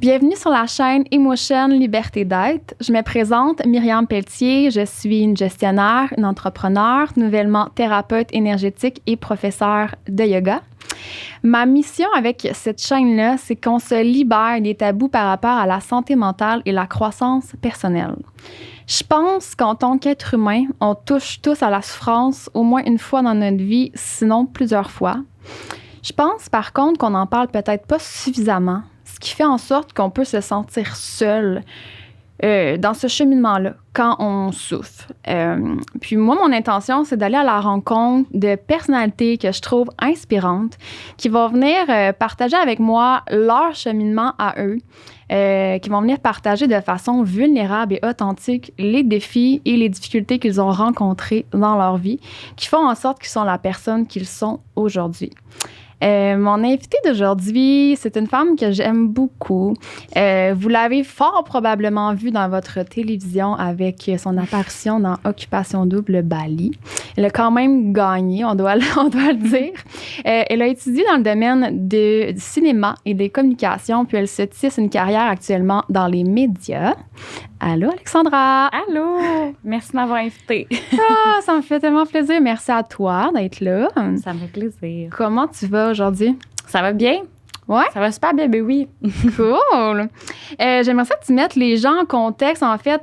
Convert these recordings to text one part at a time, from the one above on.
Bienvenue sur la chaîne Emotion Liberté d'être. Je me présente Myriam Pelletier. Je suis une gestionnaire, une entrepreneure, nouvellement thérapeute énergétique et professeure de yoga. Ma mission avec cette chaîne-là, c'est qu'on se libère des tabous par rapport à la santé mentale et la croissance personnelle. Je pense qu'en tant qu'être humain, on touche tous à la souffrance au moins une fois dans notre vie, sinon plusieurs fois. Je pense par contre qu'on n'en parle peut-être pas suffisamment, ce qui fait en sorte qu'on peut se sentir seul dans ce cheminement-là quand on souffre. Puis moi, mon intention, c'est d'aller à la rencontre de personnalités que je trouve inspirantes, qui vont venir partager avec moi leur cheminement à eux, qui vont venir partager de façon vulnérable et authentique les défis et les difficultés qu'ils ont rencontrés dans leur vie, qui font en sorte qu'ils sont la personne qu'ils sont aujourd'hui. Mon invitée d'aujourd'hui, c'est une femme que j'aime beaucoup. Vous l'avez fort probablement vue dans votre télévision avec son apparition dans Occupation Double Bali. Elle a quand même gagné, on doit le dire. Elle a étudié dans le domaine du cinéma et des communications, puis elle se tisse une carrière actuellement dans les médias. Allô, Alexandra! Allô! Merci de m'avoir invitée. Ça me fait tellement plaisir. Merci à toi d'être là. Ça me fait plaisir. Comment tu vas aujourd'hui? Ça va bien? Ouais? Ça va super bien, ben oui. Cool! J'aimerais ça que tu mettes les gens en contexte, en fait,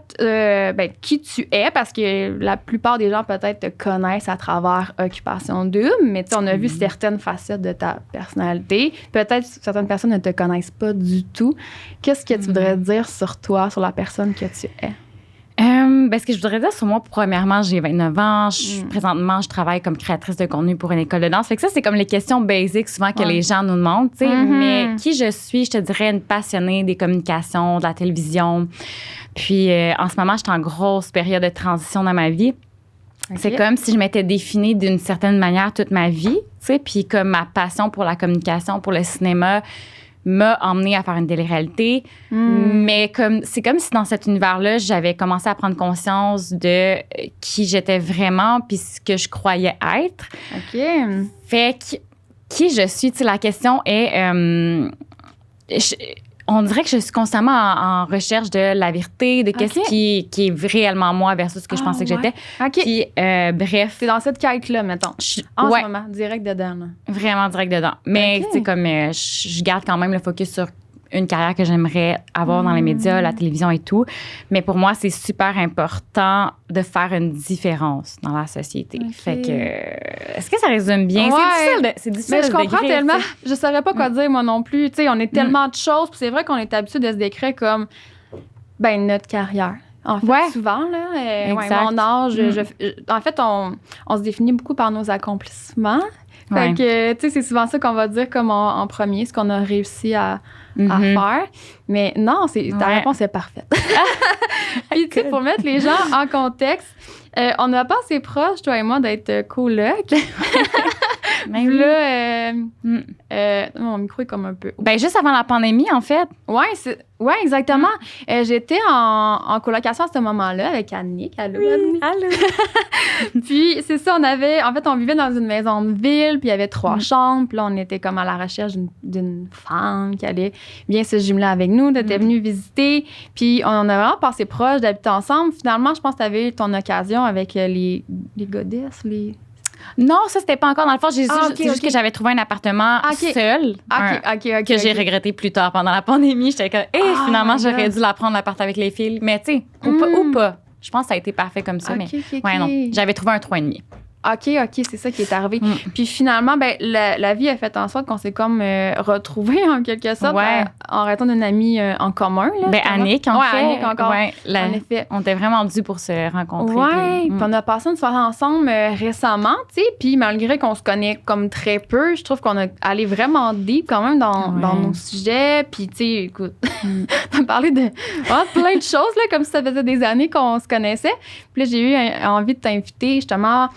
qui tu es, parce que la plupart des gens peut-être te connaissent à travers Occupation Double, mais on a vu certaines facettes de ta personnalité. Peut-être que certaines personnes ne te connaissent pas du tout. Qu'est-ce que tu voudrais dire sur toi, sur la personne que tu es? Ce que je voudrais dire sur moi, premièrement, j'ai 29 ans. Présentement, je travaille comme créatrice de contenu pour une école de danse. Fait que ça, c'est comme les questions basiques souvent que les gens nous demandent. Mais qui je suis, je te dirais une passionnée des communications, de la télévision. Puis en ce moment, je suis en grosse période de transition dans ma vie. Okay. C'est comme si je m'étais définie d'une certaine manière toute ma vie. Puis comme ma passion pour la communication, pour le cinéma, m'a emmenée à faire une télé-réalité. Mais c'est comme si dans cet univers-là, j'avais commencé à prendre conscience de qui j'étais vraiment puis ce que je croyais être. OK. Fait que qui je suis, la question est... on dirait que je suis constamment en recherche de la vérité, de qu'est-ce qui est réellement moi versus ce que je pensais que j'étais. OK. Puis, bref. C'est dans cette quête-là, mettons. En ce moment, direct dedans. Là. Vraiment direct dedans. Mais, tu sais, comme je garde quand même le focus sur une carrière que j'aimerais avoir dans les médias, la télévision et tout. Mais pour moi, c'est super important de faire une différence dans la société. Okay. Fait que... Est-ce que ça résume bien? Ouais. C'est difficile mais je comprends tellement. Je saurais pas quoi dire, moi non plus. Tu sais, on est tellement de choses. Puis c'est vrai qu'on est habitué de se décrire comme notre carrière. En fait, souvent, là, mon âge, en fait, on se définit beaucoup par nos accomplissements. Fait que, tu sais, c'est souvent ça qu'on va dire comme en premier, ce qu'on a réussi à faire. Mais non, ta réponse est parfaite. Puis, tu sais, pour mettre les gens en contexte, on n'a pas assez proche, toi et moi, d'être coloc. Mais là, mon micro est comme un peu... juste avant la pandémie, en fait. Oui, exactement. J'étais en colocation à ce moment-là avec Annick. Allô, Annick. Allô. Puis, c'est ça, on vivait dans une maison de ville, puis il y avait 3 chambres. Puis là, on était comme à la recherche d'une femme qui allait bien se jumeler avec nous. Tu étais venue visiter. Puis, on a vraiment passé proche d'habiter ensemble. Finalement, je pense que tu avais eu ton occasion avec les godesses, Non, ça, c'était pas encore dans le fond. C'est juste que j'avais trouvé un appartement seul. Que j'ai regretté plus tard pendant la pandémie. J'étais comme, finalement, j'aurais dû la prendre, l'appart avec les filles. Mais tu sais, ou pas. Je pense que ça a été parfait comme ça. Non. J'avais trouvé un 3,5. OK, c'est ça qui est arrivé. Puis finalement, la vie a fait en sorte qu'on s'est comme retrouvés en quelque sorte en raison d'une amie en commun. Là, Annick, en fait. Annick encore. En effet. On était vraiment dû pour se rencontrer. Oui, puis on a passé une soirée ensemble récemment, tu sais, puis malgré qu'on se connaît comme très peu, je trouve qu'on a allé vraiment deep quand même dans nos sujets. Puis, tu sais, écoute, on a parlé de plein de choses, là, comme si ça faisait des années qu'on se connaissait. Puis là, j'ai eu envie de t'inviter justement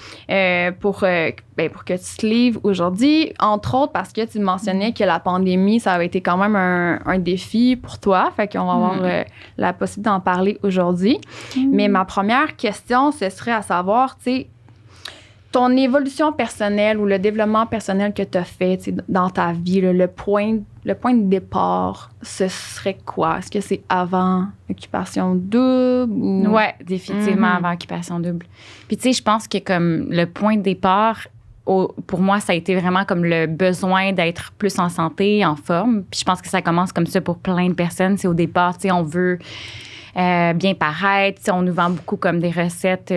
pour que tu te livres aujourd'hui, entre autres parce que tu mentionnais que la pandémie, ça avait été quand même un défi pour toi. Fait qu'on va avoir la possibilité d'en parler aujourd'hui. Mais ma première question, ce serait à savoir, tu sais, ton évolution personnelle ou le développement personnel que tu as fait dans ta vie, le point le point de départ, ce serait quoi? Est-ce que c'est avant occupation double? Ou... Oui, définitivement avant occupation double. Puis tu sais, je pense que comme le point de départ, pour moi, ça a été vraiment comme le besoin d'être plus en santé, en forme. Puis je pense que ça commence comme ça pour plein de personnes. C'est au départ, tu sais, on veut bien paraître. Tu sais, on nous vend beaucoup comme des recettes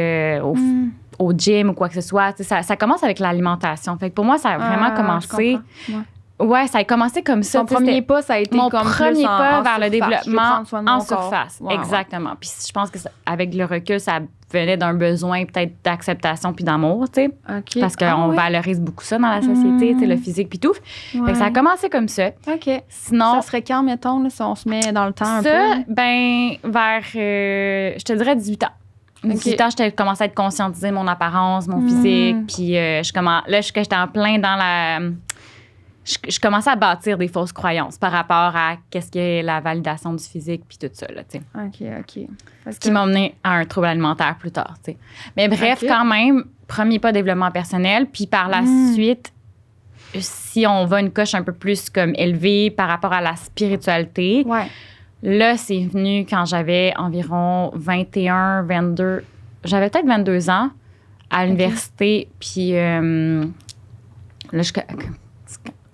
au gym ou quoi que ce soit. Tu sais, ça commence avec l'alimentation. Fait que pour moi, ça a vraiment commencé... Ouais, ça a commencé comme ça. Mon premier pas, ça a été mon comme premier pas vers le surface. développement en corps. surface. Ouais, exactement. Puis je pense que avec le recul, ça venait d'un besoin peut-être d'acceptation puis d'amour, tu sais. Okay. Parce qu'on valorise beaucoup ça dans la société, tu sais, le physique puis tout. Fait que ça a commencé comme ça. OK. Sinon... Ça serait quand, mettons, là, si on se met dans le temps un peu? Ça, ben, vers, je te dirais 18 ans. 18 ans, j'étais commencé à être conscientisée de mon apparence, mon physique. Puis j'étais en plein dans la... Je commençais à bâtir des fausses croyances par rapport à qu'est-ce qu'est la validation du physique puis tout ça, là, tu sais. OK. Ce qui m'a mené à un trouble alimentaire plus tard, tu sais. Mais bref, quand même, premier pas développement personnel. Puis par la suite, si on va une coche un peu plus comme élevée par rapport à la spiritualité, là, c'est venu quand j'avais environ 21, 22... J'avais peut-être 22 ans à l'université. Puis là,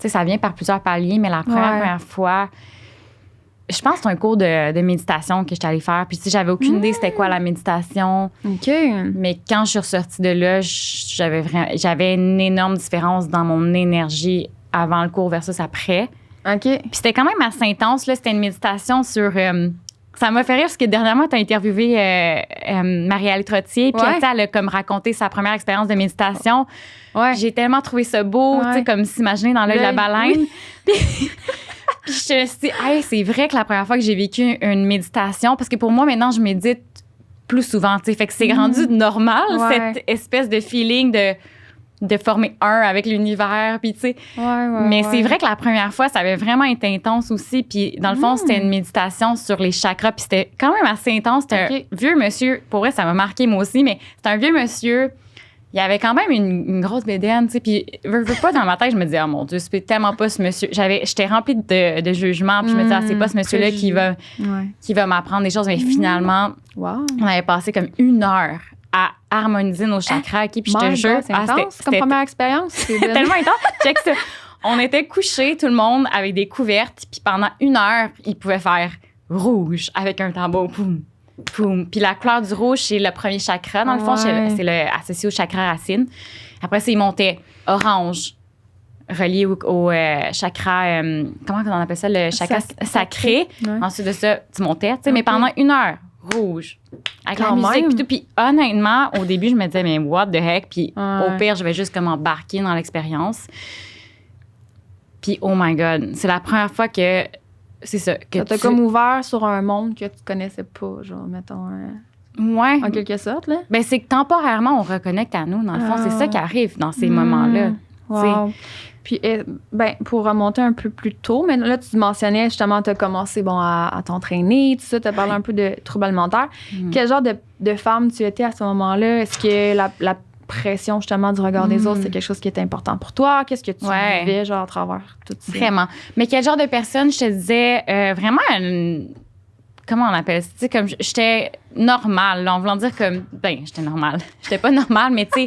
tu sais, ça vient par plusieurs paliers, mais la première fois, je pense que c'est un cours de méditation que j'étais allée faire. Puis, tu sais, j'avais aucune idée c'était quoi la méditation. OK. Mais quand je suis ressortie de là, j'avais une énorme différence dans mon énergie avant le cours versus après. OK. Puis, c'était quand même assez intense. Là, c'était une méditation sur... ça m'a fait rire parce que dernièrement, tu as interviewé Marie-Alie Trottier. Puis, elle a comme raconté sa première expérience de méditation. Ouais. J'ai tellement trouvé ça beau, tu sais, comme s'imaginer dans l'œil de la baleine. Puis je me suis dit, hey, c'est vrai que la première fois que j'ai vécu une méditation, parce que pour moi, maintenant, je médite plus souvent, tu sais. Fait que c'est rendu normal, cette espèce de feeling de former un avec l'univers, puis tu sais. Mais c'est vrai que la première fois, ça avait vraiment été intense aussi. Puis dans le fond, c'était une méditation sur les chakras, puis c'était quand même assez intense. C'était un vieux monsieur, pour vrai, ça m'a marqué moi aussi, mais c'était un vieux monsieur. Il y avait quand même une grosse bédaine, tu sais. Puis, veux pas, dans ma tête, je me disais, oh mon Dieu, c'est tellement pas ce monsieur. J'étais remplie de jugements, puis je me disais, c'est pas ce monsieur-là qui va m'apprendre des choses. Mais finalement, on avait passé comme 1 heure à harmoniser nos chakras. Puis je te jure, c'est intense comme première expérience. C'est tellement intense. Check ça. On était couchés, tout le monde, avec des couvertes. Puis pendant 1 heure, il pouvait faire rouge avec un tambour. Poum. Poum. Puis la couleur du rouge, c'est le premier chakra. Dans le fond, c'est associé au chakra racine. Après ça, il montait orange, relié au chakra... comment on appelle ça? Le chakra sacré. Ensuite de ça, tu montais. Mais pendant 1 heure, rouge. Avec la musique puis tout. Puis honnêtement, au début, je me disais, mais what the heck? Puis au pire, je vais juste comme embarquer dans l'expérience. Puis oh my God, c'est la première fois que... C'est ça. Ça t'a comme ouvert sur un monde que tu connaissais pas, genre, mettons. En quelque sorte, là. Ben, c'est que temporairement, on reconnecte à nous, dans le fond. C'est ça qui arrive dans ces moments-là. Wow. Puis, ben, pour remonter un peu plus tôt, mais là, tu mentionnais justement, tu as commencé à t'entraîner, tout ça, tu as parlé un peu de troubles alimentaires. Quel genre de femme tu étais à ce moment-là? Est-ce que la pression justement du regard des autres, c'est quelque chose qui était important pour toi? Qu'est-ce que tu vivais genre à travers tout ça? Vraiment. Mais quel genre de personne, je te disais, vraiment comment on appelle ça? Tu sais, comme j'étais normale, là, en voulant dire comme, ben, j'étais normale. J'étais pas normale, mais tu sais,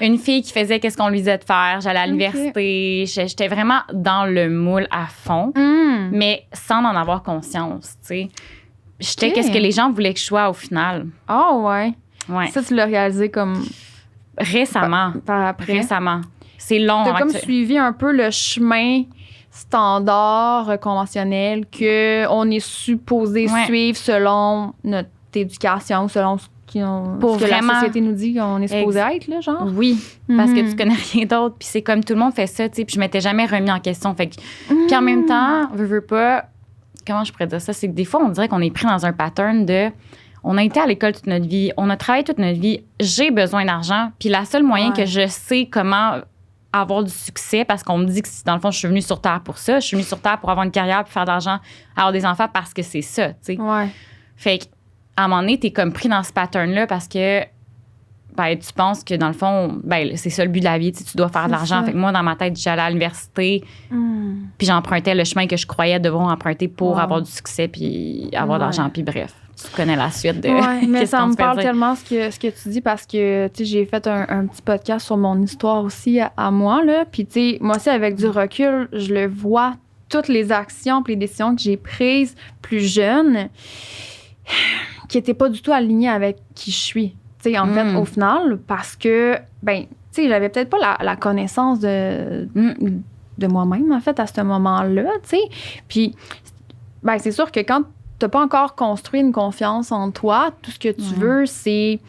une fille qui faisait qu'est-ce qu'on lui disait de faire. J'allais à l'université. J'étais vraiment dans le moule à fond, mais sans en avoir conscience, tu sais. J'étais qu'est-ce que les gens voulaient que je sois au final. Ouais. Ça, tu l'as réalisé comme... Récemment. Par après. Récemment. C'est long. T'as comme suivi un peu le chemin standard, conventionnel, qu'on est supposé suivre selon notre éducation, selon ce que la société nous dit qu'on est supposé être, là, genre. Oui, parce que tu connais rien d'autre. Puis c'est comme tout le monde fait ça, tu sais. Puis je m'étais jamais remis en question. Fait que, puis en même temps, veux pas... Comment je pourrais dire ça? C'est que des fois, on dirait qu'on est pris dans un pattern de... On a été à l'école toute notre vie, on a travaillé toute notre vie, j'ai besoin d'argent. Puis la seule moyen que je sais comment avoir du succès, parce qu'on me dit que dans le fond, je suis venue sur Terre pour ça. Je suis venue sur Terre pour avoir une carrière, pour faire de l'argent, avoir des enfants parce que c'est ça, tu sais. Fait qu'à un moment donné, t'es comme pris dans ce pattern-là parce que ben, tu penses que dans le fond, ben, c'est ça le but de la vie, tu dois faire de l'argent. Fait que moi, dans ma tête, j'allais à l'université, puis j'empruntais le chemin que je croyais devoir emprunter pour avoir du succès puis avoir de l'argent. Puis bref, tu connais la suite de. Ouais, mais ça me parle tellement ce que tu dis parce que j'ai fait un petit podcast sur mon histoire aussi à moi. Là. Puis moi aussi, avec du recul, je le vois, toutes les actions et les décisions que j'ai prises plus jeune qui n'étaient pas du tout alignées avec qui je suis. En fait, au final, parce que, j'avais peut-être pas la connaissance de moi-même, en fait, à ce moment-là, Puis, c'est sûr que quand t'as pas encore construit une confiance en toi, tout ce que tu veux, c'est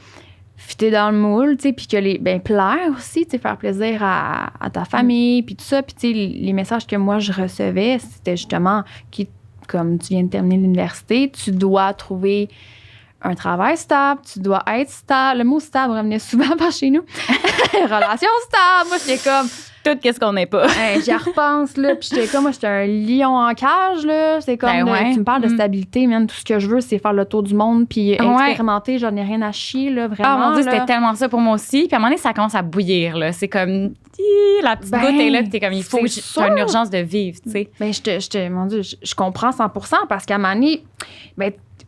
fitter dans le moule, puis que plaire aussi, faire plaisir à ta famille, puis tout ça. Puis, les messages que moi, je recevais, c'était justement, comme tu viens de terminer l'université, tu dois trouver un travail stable, tu dois être stable. Le mot stable revenait souvent par chez nous. Relation stable. Moi, j'étais comme... Tout qu'est-ce qu'on n'est pas. J'y repense, là. Puis j'étais comme, moi, j'étais un lion en cage, là. C'est comme, tu me parles de stabilité, man. Tout ce que je veux, c'est faire le tour du monde puis expérimenter. J'en ai rien à chier, là, vraiment. Ah, mon Dieu, là. C'était tellement ça pour moi aussi. Puis à un moment donné, ça commence à bouillir, là. C'est comme, la petite goutte est là, puis t'es comme, il faut que t'as une urgence de vivre, tu sais. Mon Dieu, je comprends 100% parce qu'à un moment donné,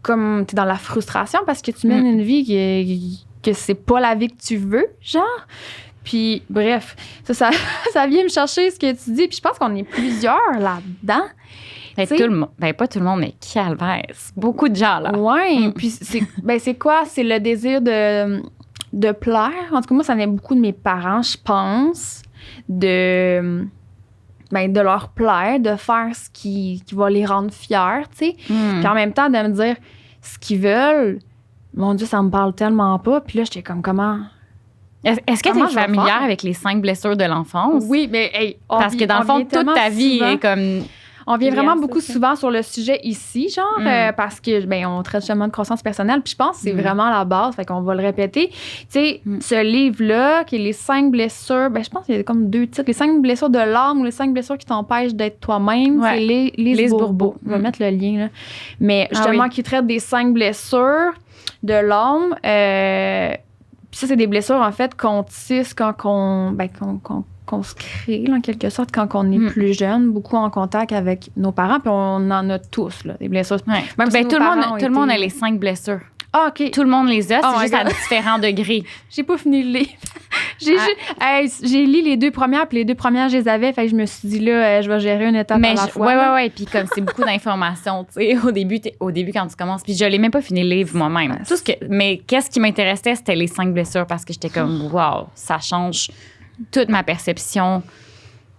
comme t'es dans la frustration parce que tu mènes une vie que c'est pas la vie que tu veux, genre. Puis, bref, ça vient me chercher ce que tu dis. Puis je pense qu'on est plusieurs là-dedans. Tout le monde, pas tout le monde, mais calvaire. Beaucoup de gens, là. Oui. Puis c'est quoi? C'est le désir de plaire. En tout cas, moi, ça vient beaucoup de mes parents, je pense. De leur plaire, de faire ce qui va les rendre fiers, tu sais. Puis en même temps, de me dire ce qu'ils veulent, mon Dieu, ça me parle tellement pas. Puis là, j'étais comme, comment... Est-ce que tu es familière avec les 5 blessures de l'enfance? Oui, mais parce que dans le fond, toute ta vie est comme... On vient vraiment beaucoup souvent sur le sujet ici, genre, parce que on traite seulement de croissance personnelle. Puis je pense que c'est vraiment la base, fait qu'on va le répéter. Tu sais, ce livre-là, qui est les 5 blessures, je pense qu'il y a comme 2 titres. Les 5 blessures de l'âme ou les 5 blessures qui t'empêchent d'être toi-même, c'est les Bourbeau. Je vais mettre le lien, là. Mais justement, qui traite des 5 blessures de l'âme. Puis ça, c'est des blessures, en fait, qu'on tisse quand qu'on se crée, là, en quelque sorte, quand on est plus jeune, beaucoup en contact avec nos parents, puis on en a tous, là, des blessures. Ouais. Même si tout le monde a les 5 blessures. Ah, OK. Tout le monde les a, c'est juste à différents degrés. J'ai pas fini le livre. J'ai lu les 2 premières, puis les 2 premières, je les avais, fait que je me suis dit, là, je vais gérer une étape à la fois. Oui, puis comme c'est beaucoup d'informations, tu sais, au début, quand tu commences, puis je l'ai même pas fini le livre moi-même. Mais qu'est-ce qui m'intéressait, c'était les 5 blessures, parce que j'étais comme, wow, ça change toute ma perception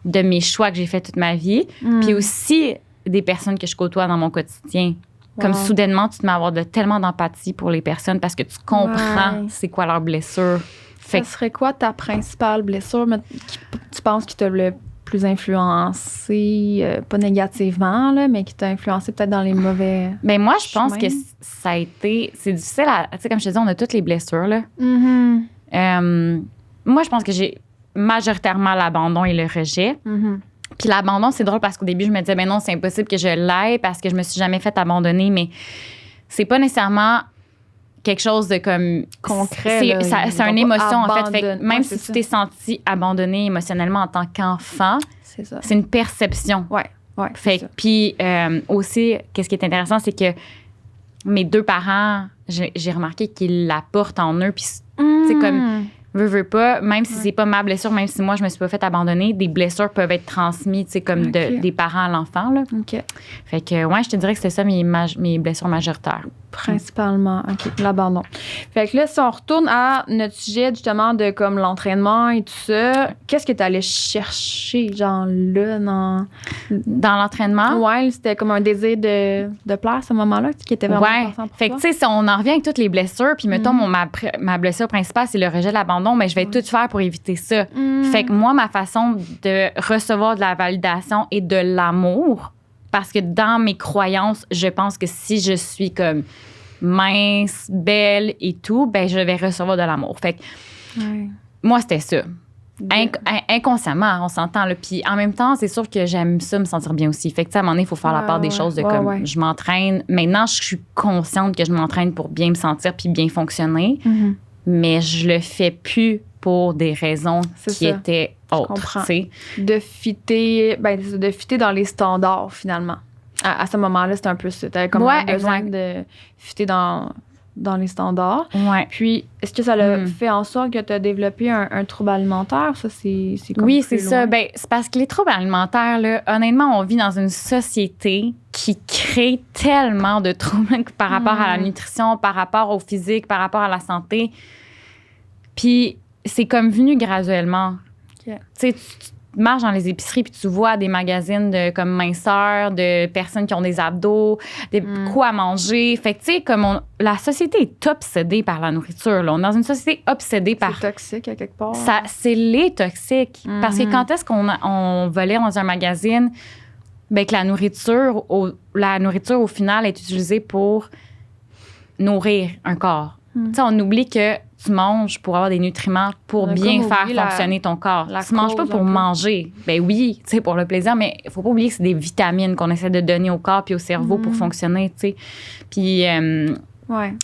de mes choix que j'ai fait toute ma vie, puis aussi des personnes que je côtoie dans mon quotidien. Comme soudainement, tu te mets à avoir tellement d'empathie pour les personnes parce que tu comprends c'est quoi leur blessure. Ça serait quoi ta principale blessure, tu penses qui t'a le plus influencé, pas négativement, là, mais qui t'a influencé peut-être dans les mauvais moi, je pense que ça a été... C'est difficile tu sais, comme je te dis, on a toutes les blessures, là. Moi, je pense que j'ai majoritairement l'abandon et le rejet. Puis l'abandon, c'est drôle parce qu'au début, je me disais, non, c'est impossible que je l'aie parce que je me suis jamais fait abandonner, mais c'est pas nécessairement quelque chose de comme... concret. C'est une émotion, en fait. Fait que même si tu t'es senti abandonné émotionnellement en tant qu'enfant, c'est une perception. Ouais. Fait que, puis aussi, qu'est-ce qui est intéressant, c'est que mes 2 parents, j'ai remarqué qu'ils la portent en eux, puis c'est comme... Veux pas, même si c'est pas ma blessure, même si moi, je me suis pas fait abandonner, des blessures peuvent être transmises, tu sais, comme des parents à l'enfant, là. OK. Fait que, je te dirais que c'était ça mes blessures majoritaires. Principalement, OK, l'abandon. Fait que là, si on retourne à notre sujet, justement, de comme l'entraînement et tout ça, qu'est-ce que tu allais chercher, genre, là, dans l'entraînement? Ouais, c'était comme un désir de plaire à ce moment-là, qui était vraiment important pour fait que, tu sais, si on en revient avec toutes les blessures, puis mettons, ma blessure principale, c'est le rejet, l'abandon, mais je vais tout faire pour éviter ça. Fait que moi, ma façon de recevoir de la validation et de l'amour, parce que dans mes croyances, je pense que si je suis comme mince, belle et tout, je vais recevoir de l'amour. Fait que moi, c'était ça. Inconsciemment, on s'entend. Là. Puis en même temps, c'est sûr que j'aime ça, me sentir bien aussi. Fait que, à un moment donné, il faut faire la part des choses de comme je m'entraîne. Maintenant, je suis consciente que je m'entraîne pour bien me sentir puis bien fonctionner. mais je le fais plus pour des raisons qui étaient autres. De fitter dans les standards, finalement. À ce moment-là, c'était un peu ça. Tu avais comme besoin de fitter dans les standards. Ouais. Puis, est-ce que ça l'a fait en sorte que tu as développé un trouble alimentaire? Ça, c'est comme oui, c'est ça. Ben, c'est parce que les troubles alimentaires, là, honnêtement, on vit dans une société qui crée tellement de troubles par rapport à la nutrition, par rapport au physique, par rapport à la santé. Puis, c'est comme venu graduellement. Okay. Tu sais, tu marches dans les épiceries puis tu vois des magazines de comme minceur, de personnes qui ont des abdos, des quoi à manger. Fait que tu sais, comme la société est obsédée par la nourriture. Là. On est dans une société obsédée par... C'est toxique à quelque part. C'est les toxiques. Parce que quand est-ce qu'on va lire dans un magazine ben, que la nourriture, au final, est utilisée pour nourrir un corps? Tu sais, on oublie que tu manges pour avoir des nutriments pour bien faire fonctionner ton corps. Tu manges pas pour manger. Ben oui, tu sais, pour le plaisir, mais il faut pas oublier que c'est des vitamines qu'on essaie de donner au corps puis au cerveau pour fonctionner, tu sais. Puis... ouais.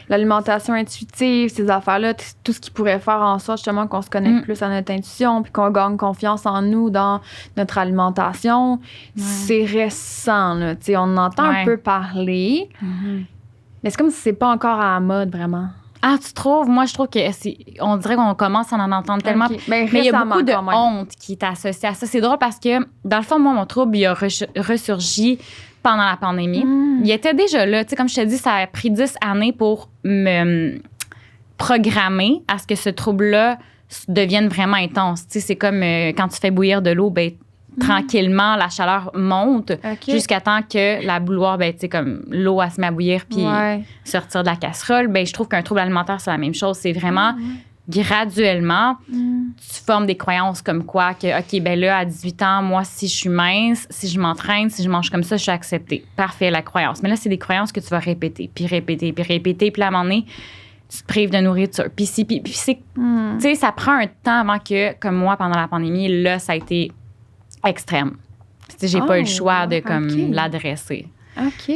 L'alimentation intuitive, ces affaires-là, tout ce qui pourrait faire en sorte justement qu'on se connecte plus à notre intuition puis qu'on gagne confiance en nous dans notre alimentation, c'est récent, là. Tu sais, on en entend un peu parler, mais c'est comme si c'est pas encore à la mode, vraiment. Ah, tu trouves? Moi, je trouve on dirait qu'on commence à en entendre tellement. Okay. Mais il y a beaucoup de honte qui est associée à ça. C'est drôle parce que, dans le fond, moi, mon trouble, il a ressurgi pendant la pandémie. Il était déjà là. Tu sais, comme je te dis, ça a pris 10 années pour me programmer à ce que ce trouble-là devienne vraiment intense. Tu sais, c'est comme quand tu fais bouillir de l'eau, ben tranquillement, la chaleur monte jusqu'à temps que la bouilloire, ben, tu sais, comme l'eau, elle se met à bouillir puis sortir de la casserole. Ben, je trouve qu'un trouble alimentaire, c'est la même chose. C'est vraiment graduellement, tu formes des croyances comme quoi que, OK, ben là, à 18 ans, moi, si je suis mince, si je m'entraîne, si je mange comme ça, je suis acceptée. Parfait, la croyance. Mais là, c'est des croyances que tu vas répéter, puis répéter, puis répéter. Puis à un moment donné, tu te prives de nourriture. Puis c'est... Tu sais, ça prend un temps avant que, comme moi, pendant la pandémie, là, ça a été extrême. J'ai pas eu le choix de comme l'adresser. OK.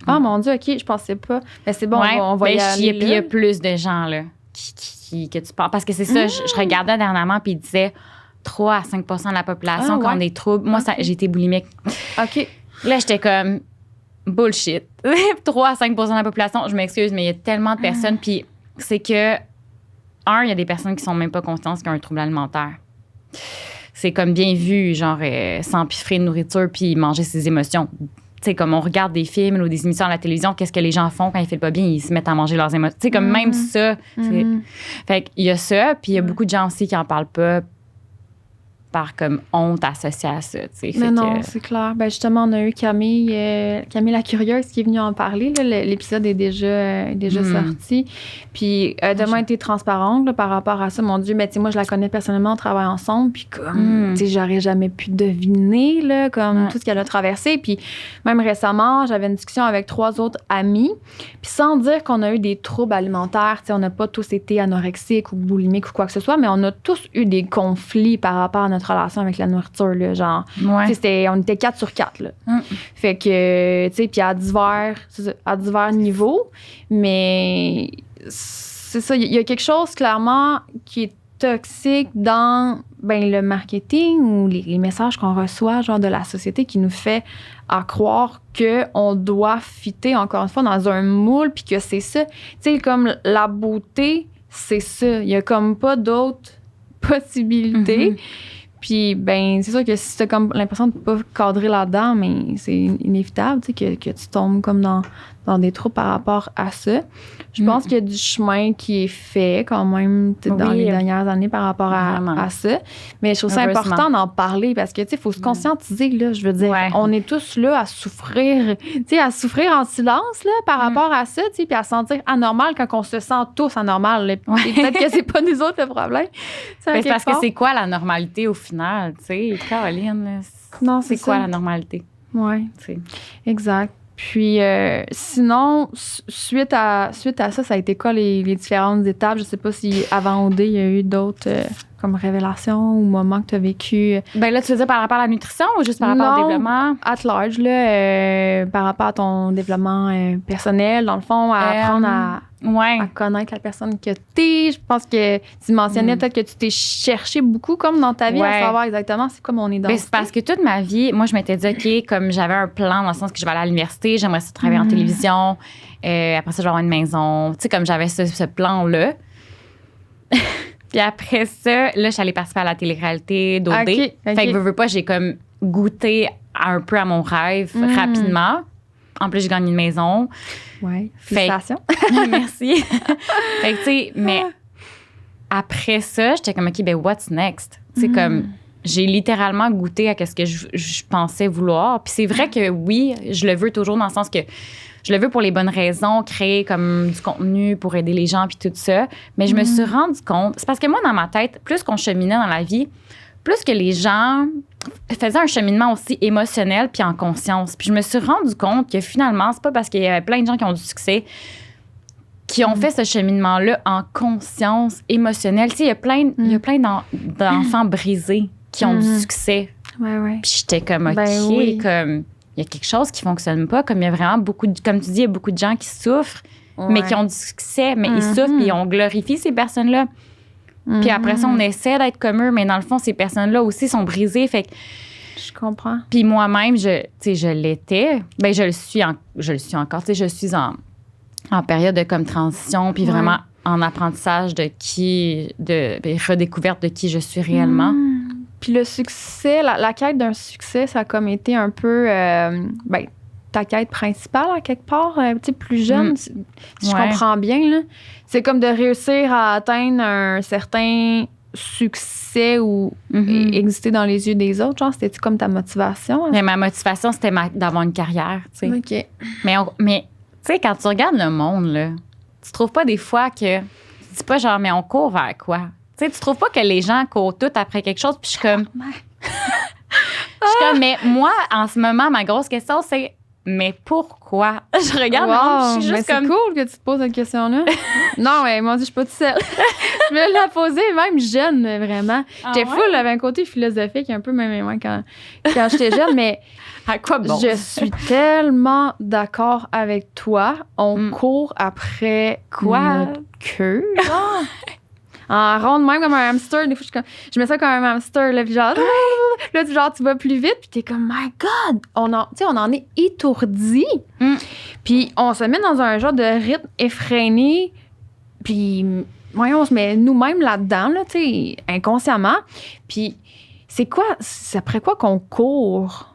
Oh mon Dieu, OK, je pensais pas. Mais c'est bon, on va y aller. Puis il y a plus de gens là, que tu parles. Parce que c'est ça, je regardais dernièrement, puis il disait 3 à 5 % de la population qui ont des troubles. Moi, j'ai été boulimique. OK. Là, j'étais comme bullshit. 3 à 5 % de la population, je m'excuse, mais il y a tellement de personnes. Puis c'est que, il y a des personnes qui sont même pas conscientes qu'ils ont un trouble alimentaire. C'est comme bien vu, genre, s'empiffrer de nourriture puis manger ses émotions. Tu sais, comme on regarde des films ou des émissions à la télévision, qu'est-ce que les gens font quand ils ne filent pas bien? Ils se mettent à manger leurs émotions. Tu sais, comme même ça. Fait qu'il y a ça, puis il y a beaucoup de gens aussi qui n'en parlent pas par comme honte associée à ça. Mais non, c'est clair. Ben justement, on a eu Camille la Curieuse qui est venue en parler. Là. L'épisode est déjà sorti. Puis elle a tellement été transparente là, par rapport à ça. Mon Dieu, mais tu sais, moi, je la connais personnellement, on travaille ensemble. Puis comme, tu sais, j'aurais jamais pu deviner là, comme tout ce qu'elle a traversé. Puis même récemment, j'avais une discussion avec 3 autres amis. Puis sans dire qu'on a eu des troubles alimentaires, tu sais, on n'a pas tous été anorexiques ou boulimiques ou quoi que ce soit, mais on a tous eu des conflits par rapport à notre relation avec la nourriture, là, genre. On était 4 sur 4, là. Fait que, tu sais, puis à divers niveaux, mais c'est ça, il y a quelque chose, clairement, qui est toxique dans, le marketing ou les messages qu'on reçoit, genre, de la société qui nous fait à croire qu'on doit fitter, encore une fois, dans un moule, puis que c'est ça. Tu sais, comme la beauté, c'est ça. Il y a comme pas d'autres possibilités. Puis, c'est sûr que si tu as comme l'impression de ne pas cadrer là-dedans, mais c'est inévitable, tu sais, que tu tombes comme dans des trous par rapport à ça. Je pense qu'il y a du chemin qui est fait quand même dans les dernières années par rapport à ça. Mais je trouve ça important d'en parler parce que, tu sais, il faut se conscientiser, là, je veux dire. On est tous là à souffrir, tu sais, à souffrir en silence, là, par rapport à ça, tu sais, puis à se sentir anormal quand on se sent tous anormal. Et peut-être que c'est pas nous autres le problème. C'est parce que c'est quoi la normalité au final, tu sais, Caroline, là, non, c'est quoi la normalité? Oui, exact. Puis, sinon, suite à ça, ça a été quoi les différentes étapes? Je sais pas si avant OD, il y a eu d'autres comme révélation ou moment que tu as vécu? Ben là, tu veux dire par rapport à la nutrition ou juste par rapport au développement? At large, là, par rapport à ton développement personnel, dans le fond, à apprendre à connaître la personne que t'es. Je pense que tu mentionnais peut-être que tu t'es cherché beaucoup comme dans ta vie à savoir exactement c'est quoi mon identité. Ben, c'est parce que toute ma vie, moi, je m'étais dit, OK, comme j'avais un plan dans le sens que je vais aller à l'université, j'aimerais ça travailler en télévision, après ça, je vais avoir une maison. Tu sais, comme j'avais ce plan-là. Puis après ça, là, je suis allée participer à la télé-réalité d'OD. Okay. Fait que veux pas, j'ai comme goûté un peu à mon rêve rapidement. En plus, j'ai gagné une maison. Ouais. Félicitations. Merci. Fait que, tu sais, mais après ça, j'étais comme, OK, ben what's next? Tu sais, comme, j'ai littéralement goûté à ce que je pensais vouloir. Puis c'est vrai que oui, je le veux toujours dans le sens que je le veux pour les bonnes raisons, créer comme du contenu pour aider les gens puis tout ça. Mais je me suis rendu compte, c'est parce que moi, dans ma tête, plus qu'on cheminait dans la vie, plus que les gens faisaient un cheminement aussi émotionnel puis en conscience. Puis je me suis rendu compte que finalement, c'est pas parce qu'il y avait plein de gens qui ont du succès qui ont fait ce cheminement-là en conscience émotionnelle. Tu sais, il y a plein d'enfants brisés qui ont du succès. Ouais. Puis j'étais comme, OK, comme... Il y a quelque chose qui fonctionne pas, comme il y a vraiment beaucoup comme tu dis, il y a beaucoup de gens qui souffrent, mais qui ont du succès, mais ils souffrent, puis on glorifie ces personnes-là. Puis après ça, on essaie d'être comme eux, mais dans le fond, ces personnes-là aussi sont brisées. Fait que, je comprends. Puis moi-même, je l'étais. Ben je le suis encore. Tu sais, je suis en période de comme transition, puis vraiment en apprentissage de redécouverte de qui je suis réellement. Puis le succès, la quête d'un succès, ça a comme été un peu ta quête principale à quelque part, tu sais, plus jeune, si je comprends bien, là. C'est comme de réussir à atteindre un certain succès ou exister dans les yeux des autres, genre, c'était-tu comme ta motivation? Mais ma motivation, c'était d'avoir une carrière, tu sais. OK. Mais tu sais, quand tu regardes le monde, là, tu trouves pas des fois que... Tu dis pas genre, mais on court vers quoi? Tu sais, tu trouves pas que les gens courent tout après quelque chose? Puis je suis comme... mais moi, en ce moment, ma grosse question, c'est... Mais pourquoi? Je regarde le monde, je suis juste comme... C'est cool que tu te poses cette question-là. Non, mais moi, je suis pas toute seule. Je me la posais même jeune, vraiment. J'étais full, j'avais un côté philosophique un peu, même quand j'étais jeune, mais... À quoi bon? Je suis tellement d'accord avec toi. On court après notre queue, genre. En ronde, même comme un hamster. Des fois, je mets ça comme un hamster, là, puis genre, là, genre, tu vas plus vite, puis t'es comme, my God! On en est étourdi. Puis on se met dans un genre de rythme effréné, puis on se met nous-mêmes là-dedans, là, tu sais, inconsciemment. Puis c'est après quoi qu'on court?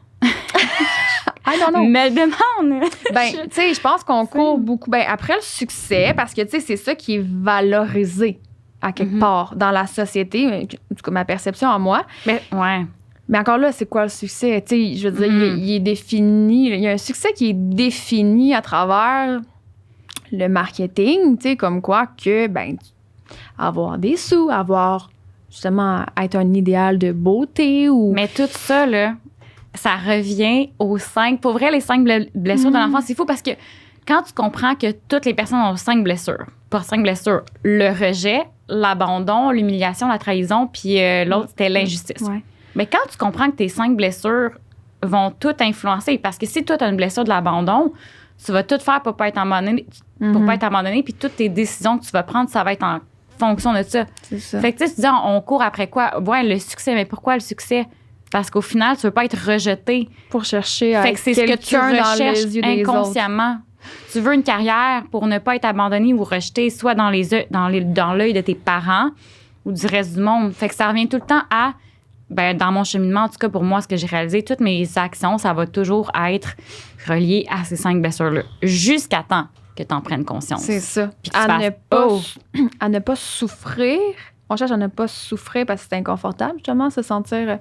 I don't know. Me demande. Tu sais, je pense qu'on court beaucoup. Après le succès, parce que, tu sais, c'est ça qui est valorisé à quelque part dans la société, en tout cas ma perception à moi. Mais encore là, c'est quoi le succès? Tu sais, je veux dire, il est défini. Il y a un succès qui est défini à travers le marketing, tu sais, comme quoi que, avoir des sous, avoir justement être un idéal de beauté ou... Mais tout ça, là, ça revient aux 5... Pour vrai, les 5 blessures de l'enfant, c'est fou parce que quand tu comprends que toutes les personnes ont 5 blessures, pas 5 blessures, le rejet, l'abandon, l'humiliation, la trahison, puis l'autre, c'était l'injustice. Ouais. Mais quand tu comprends que tes 5 blessures vont toutes influencer, parce que si toi, tu as une blessure de l'abandon, tu vas tout faire pour pas être abandonné, puis toutes tes décisions que tu vas prendre, ça va être en fonction de ça. C'est ça. Fait que tu dis, on court après quoi? Ouais, le succès, mais pourquoi le succès? Parce qu'au final, tu veux pas être rejeté. Pour chercher à fait que c'est ce que tu recherches inconsciemment. Tu veux une carrière pour ne pas être abandonné ou rejeté, soit dans l'œil de tes parents ou du reste du monde. Fait que ça revient tout le temps à, dans mon cheminement, en tout cas pour moi, ce que j'ai réalisé, toutes mes actions, ça va toujours être relié à ces 5 blessures-là, jusqu'à temps que tu en prennes conscience. C'est ça. Puis que à ne pas souffrir. On cherche à ne pas souffrir parce que c'est inconfortable, justement, se sentir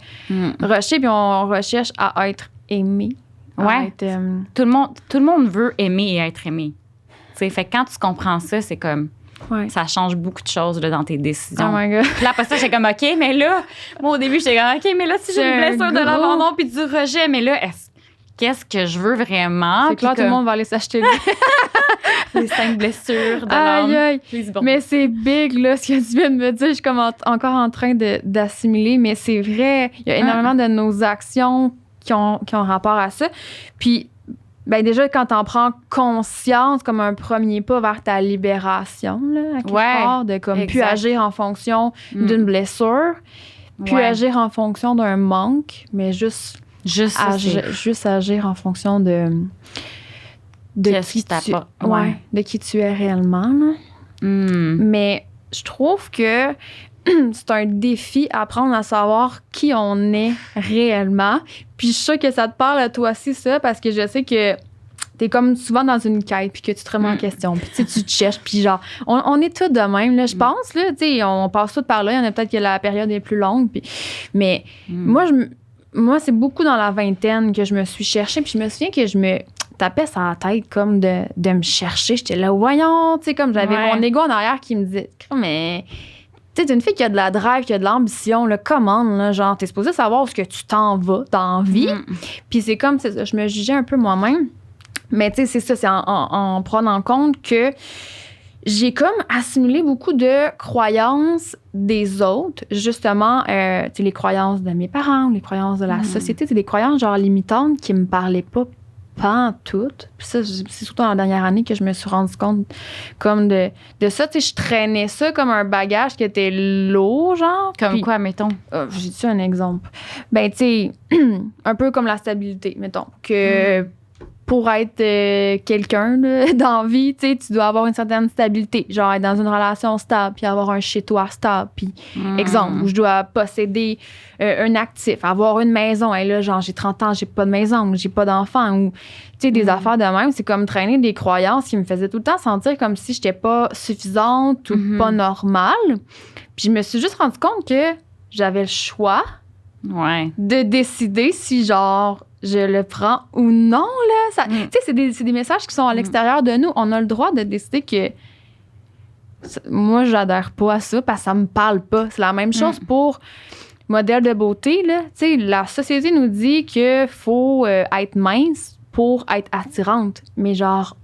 rejeté, puis on recherche à être aimé. Ouais. Tout le monde veut aimer et être aimé. T'sais, fait que quand tu comprends ça, c'est comme... Ça change beaucoup de choses là, dans tes décisions. Oh my God. Puis là, après ça, j'étais comme, OK, mais là... Moi, au début, j'étais comme, OK, mais là, si j'ai une blessure de l'abandon puis du rejet, mais là, qu'est-ce que je veux vraiment? C'est clair, tout le monde va aller s'acheter Les 5 blessures de Aïe, l'homme. aïe. Mais c'est big, là, ce que tu viens de me dire. Je suis comme encore en train d'assimiler, mais c'est vrai. Il y a énormément de nos actions qui ont rapport à ça. Puis, ben déjà, quand t'en prends conscience comme un premier pas vers ta libération, là, à quelque part, de comme plus agir en fonction d'une blessure, plus agir en fonction d'un manque, mais juste agir en fonction de qui tu es réellement. Là. Mais je trouve que c'est un défi apprendre à savoir qui on est réellement. Puis je suis sûre que ça te parle à toi aussi, ça, parce que je sais que t'es comme souvent dans une quête, puis que tu te remets en question, puis tu te cherches, puis genre, on est tous de même, là, je pense, là, tu sais, on passe tous par là, il y en a peut-être que la période est plus longue, puis, mais moi, c'est beaucoup dans la vingtaine que je me suis cherchée, puis je me souviens que je me tapais sur la tête comme de me chercher, j'étais là, voyons, tu sais, comme j'avais mon ego en arrière qui me disait, mais... Tu sais, t'es une fille qui a de la drive, qui a de l'ambition, là, commande, là, genre, t'es supposée savoir où est-ce que tu t'en vas, t'as envie. Puis c'est comme, je me jugeais un peu moi-même. Mais tu sais, c'est ça, c'est en prenant en compte que j'ai comme assimilé beaucoup de croyances des autres, justement, tu sais, les croyances de mes parents, les croyances de la société, c'est des croyances genre limitantes qui me parlaient pas toutes. Puis ça, c'est surtout dans la dernière année que je me suis rendu compte comme de ça. Tu sais, je traînais ça comme un bagage qui était lourd, genre. Comme puis, quoi, mettons? J'ai-tu un exemple? Ben, tu sais, un peu comme la stabilité, mettons. Que pour être quelqu'un dans la vie, tu sais, tu dois avoir une certaine stabilité. Genre être dans une relation stable, puis avoir un chez-toi stable. Puis, exemple, où je dois posséder un actif, avoir une maison. Et là, genre, j'ai 30 ans, j'ai pas de maison, ou j'ai pas d'enfant. Ou, tu sais, des affaires de même. C'est comme traîner des croyances qui me faisaient tout le temps sentir comme si j'étais pas suffisante ou pas normale. Puis je me suis juste rendu compte que j'avais le choix de décider si, genre, je le prends ou non, là. Tu sais, c'est des messages qui sont à l'extérieur de nous. On a le droit de décider que moi, j'adhère pas à ça parce que ça me parle pas. C'est la même chose pour modèle de beauté, là. Tu sais, la société nous dit qu'il faut être mince pour être attirante. Mais genre,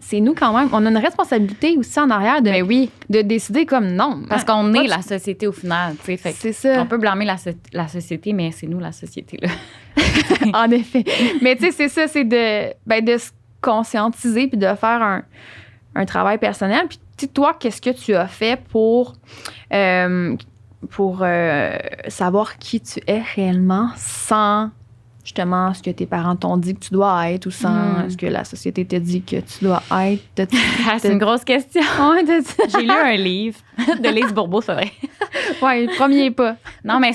c'est nous quand même. On a une responsabilité aussi en arrière de décider comme non. Parce qu'on est la société au final. Tu sais, c'est ça. On peut blâmer la société, mais c'est nous la société, là. En effet. Mais tu sais, c'est ça, c'est de se conscientiser puis de faire un travail personnel. Puis toi, qu'est-ce que tu as fait pour savoir qui tu es réellement sans justement ce que tes parents t'ont dit que tu dois être ou sans ce que la société t'a dit que tu dois être? C'est une grosse question. J'ai lu un livre de Lise Bourbeau, c'est vrai. Oui, le premier pas. Non, mais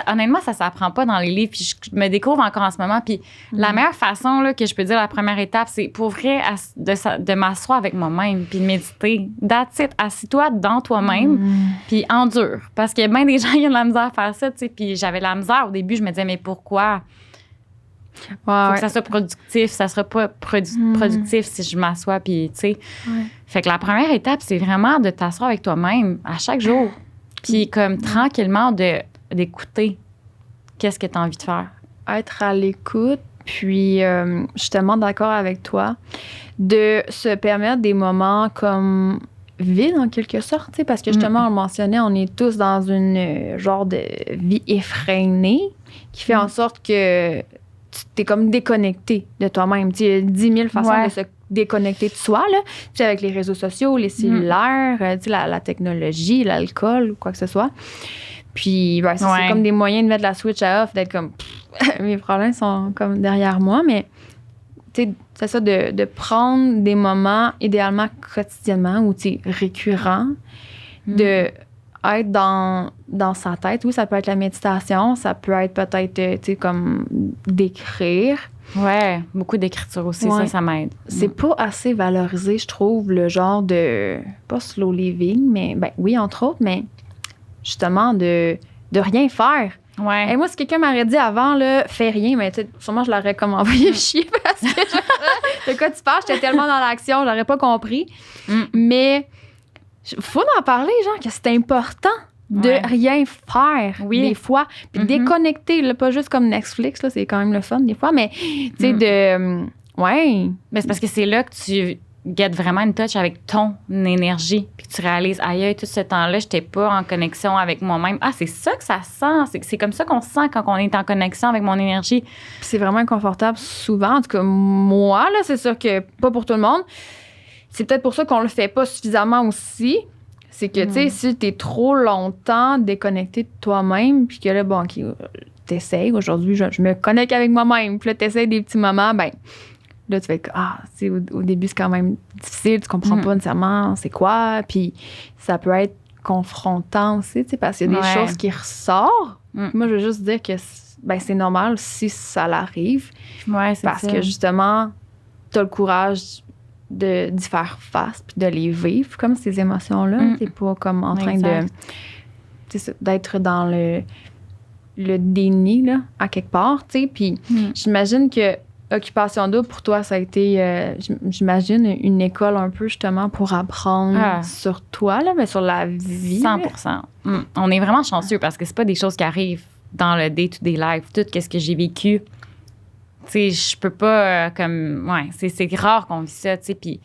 honnêtement, ça s'apprend pas dans les livres. Puis je me découvre encore en ce moment. Puis la meilleure façon là, que je peux dire, la première étape, c'est pour vrai de m'asseoir avec moi-même puis de méditer. That's it. Assis-toi dans toi-même puis endure. Parce qu'il y a bien des gens qui ont de la misère à faire ça. Puis j'avais de la misère au début. Je me disais, mais pourquoi? Faut que ça soit productif. Ça sera pas productif si je m'assois. Puis, tu sais. Fait que la première étape, c'est vraiment de t'asseoir avec toi-même à chaque jour. Puis, comme tranquillement, d'écouter qu'est-ce que tu as envie de faire. Être à l'écoute. Puis, je suis tellement d'accord avec toi. De se permettre des moments comme vides, en quelque sorte. Parce que justement, on le mentionnait, on est tous dans une genre de vie effrénée qui fait en sorte que t'es comme déconnecté de toi-même. Il y a 10 000 façons de se déconnecter de soi, là. Tu sais, avec les réseaux sociaux, les cellulaires, la technologie, l'alcool, ou quoi que ce soit. Puis, c'est comme des moyens de mettre la switch à off, d'être comme... mes problèmes sont comme derrière moi, mais tu sais, c'est ça, de prendre des moments, idéalement quotidiennement, ou récurrents, de être dans sa tête. Oui, ça peut être la méditation, ça peut être peut-être, tu sais, comme d'écrire. Ouais, beaucoup d'écriture aussi, ça m'aide. C'est pas assez valorisé, je trouve, le genre de, pas slow living, mais, ben oui, entre autres, mais justement de rien faire. Ouais. Et moi, si quelqu'un m'aurait dit avant, là, fais rien, mais sûrement je l'aurais comme envoyé chier parce que de quoi tu parles, j'étais tellement dans l'action, je l'aurais pas compris. Mais faut en parler, genre, que c'est important de rien faire des fois. Puis déconnecter, là, pas juste comme Netflix, là, c'est quand même le fun des fois, mais tu sais, de... Mais c'est parce que c'est là que get vraiment une touch avec ton énergie, puis que tu réalises, aïe, tout ce temps-là, j'étais pas en connexion avec moi-même. Ah, c'est ça que ça sent. C'est comme ça qu'on se sent quand on est en connexion avec mon énergie. Puis c'est vraiment inconfortable souvent. En tout cas, moi, là, c'est sûr que pas pour tout le monde. C'est peut-être pour ça qu'on le fait pas suffisamment aussi. C'est que, tu sais, si t'es trop longtemps déconnecté de toi-même, puis que là, bon, OK, t'essayes, aujourd'hui, je me connecte avec moi-même, puis là, t'essayes des petits moments, ben là, tu fais que, au début, c'est quand même difficile, tu comprends pas nécessairement c'est quoi, puis ça peut être confrontant aussi, tu sais, parce qu'il y a des choses qui ressortent. Moi, je veux juste dire que c'est normal si ça l'arrive. Ouais, c'est parce ça. que justement, t'as le courage d'y faire face, puis de les vivre comme ces émotions-là. T'es pas comme en train d'être dans le déni, là, à quelque part, tu sais. Puis j'imagine que Occupation Double, pour toi, ça a été, j'imagine, une école un peu, justement, pour apprendre sur toi, là, mais sur la vie. 100%. On est vraiment chanceux parce que c'est pas des choses qui arrivent dans le day-to-day life. Tout ce que j'ai vécu, tu sais, je peux pas, c'est rare qu'on vit ça, tu sais. Puis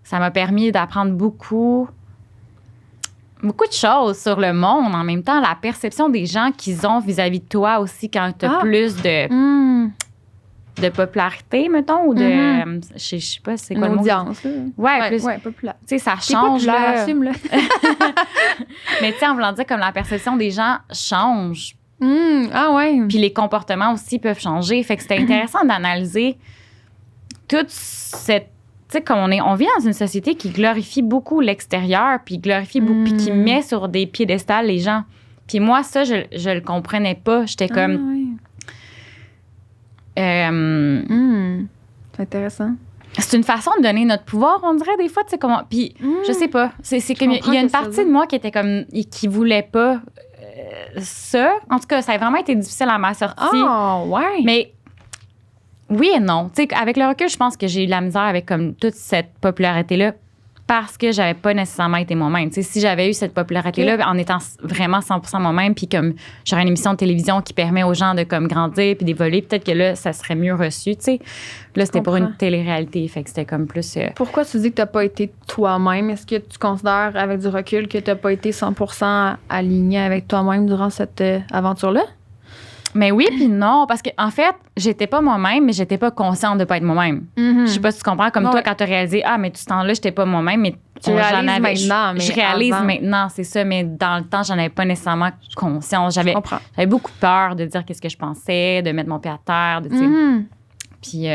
ça m'a permis d'apprendre beaucoup de choses sur le monde. En même temps, la perception des gens qu'ils ont vis-à-vis de toi aussi quand tu as plus de popularité, mettons, ou de... Je sais pas, c'est quoi le mot? Audience, là. Plus populaire. Tu sais, ça change, là. Assume, là. Mais tu sais, en voulant dire, comme la perception des gens change. Puis les comportements aussi peuvent changer. Fait que c'était intéressant d'analyser toute cette... Tu sais, comme on vit dans une société qui glorifie beaucoup l'extérieur, puis glorifie beaucoup, puis qui met sur des piédestals les gens. Puis moi, ça, je le comprenais pas. J'étais comme... C'est intéressant. C'est une façon de donner notre pouvoir, on dirait, des fois, tu sais, comment... Puis, je sais pas. C'est comme... Il y a une partie de moi qui était comme... qui voulait pas ça. En tout cas, ça a vraiment été difficile à ma sortie. Oh, ouais! Mais oui et non. Tu sais, avec le recul, je pense que j'ai eu de la misère avec comme toute cette popularité-là parce que j'avais pas nécessairement été moi-même. Tu sais, si j'avais eu cette popularité-là en étant vraiment 100% moi-même, puis comme j'aurais une émission de télévision qui permet aux gens de comme grandir puis d'évoluer, peut-être que là, ça serait mieux reçu, tu sais. Là, c'était pour une télé-réalité, fait que c'était comme plus... Pourquoi tu dis que t'as pas été toi-même? Est-ce que tu considères, avec du recul, que t'as pas été 100% aligné avec toi-même durant cette aventure-là? Mais oui puis non, parce que en fait, j'étais pas moi-même, mais j'étais pas consciente de pas être moi-même. Je sais pas si tu comprends, comme toi, quand tu as réalisé, mais tout ce temps-là, j'étais pas moi-même, mais tu réalises maintenant. Je réalise maintenant, c'est ça, mais dans le temps, j'en avais pas nécessairement conscience. J'avais beaucoup peur de dire qu'est-ce que je pensais, de mettre mon pied à terre, Puis,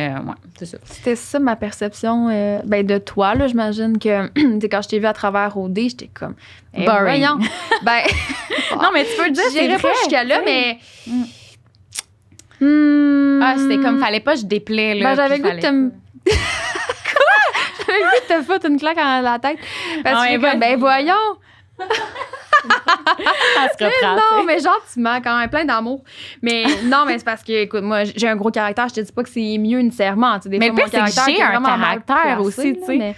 c'est ça. C'était ça ma perception de toi, là. J'imagine que quand je t'ai vu à travers OD, j'étais comme... voyons. Non, mais tu peux le dire, c'est j'irais pas jusqu'à là, mais... c'était comme, fallait pas que je déplaie, là. J'avais le goût de te... Quoi? J'avais le goût de te foutre une claque dans la tête. Parce que, voyons! Non, mais gentiment, quand même, plein d'amour. Mais non, mais c'est parce que, écoute, moi, j'ai un gros caractère. Je te dis pas que c'est mieux nécessairement. Des mais fois, mon caractère, j'ai un caractère aussi, tu sais.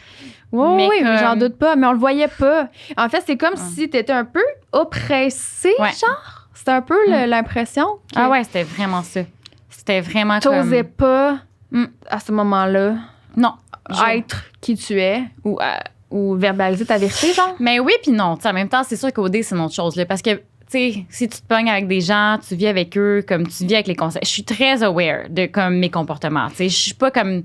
Oui, mais j'en doute pas. Mais on le voyait pas. En fait, c'est comme si t'étais un peu oppressée, genre. C'était un peu l'impression. Ah ouais, c'était vraiment ça. C'était vraiment comme... T'osais pas, à ce moment-là, non, être qui tu es ou verbaliser ta vérité, genre? Mais oui puis non. En même temps, c'est sûr qu'OD, c'est une autre chose. Là, parce que, tu sais, si tu te pognes avec des gens, tu vis avec eux, comme tu vis avec les conseils. Je suis très aware de comme mes comportements. Tu sais, je suis pas comme...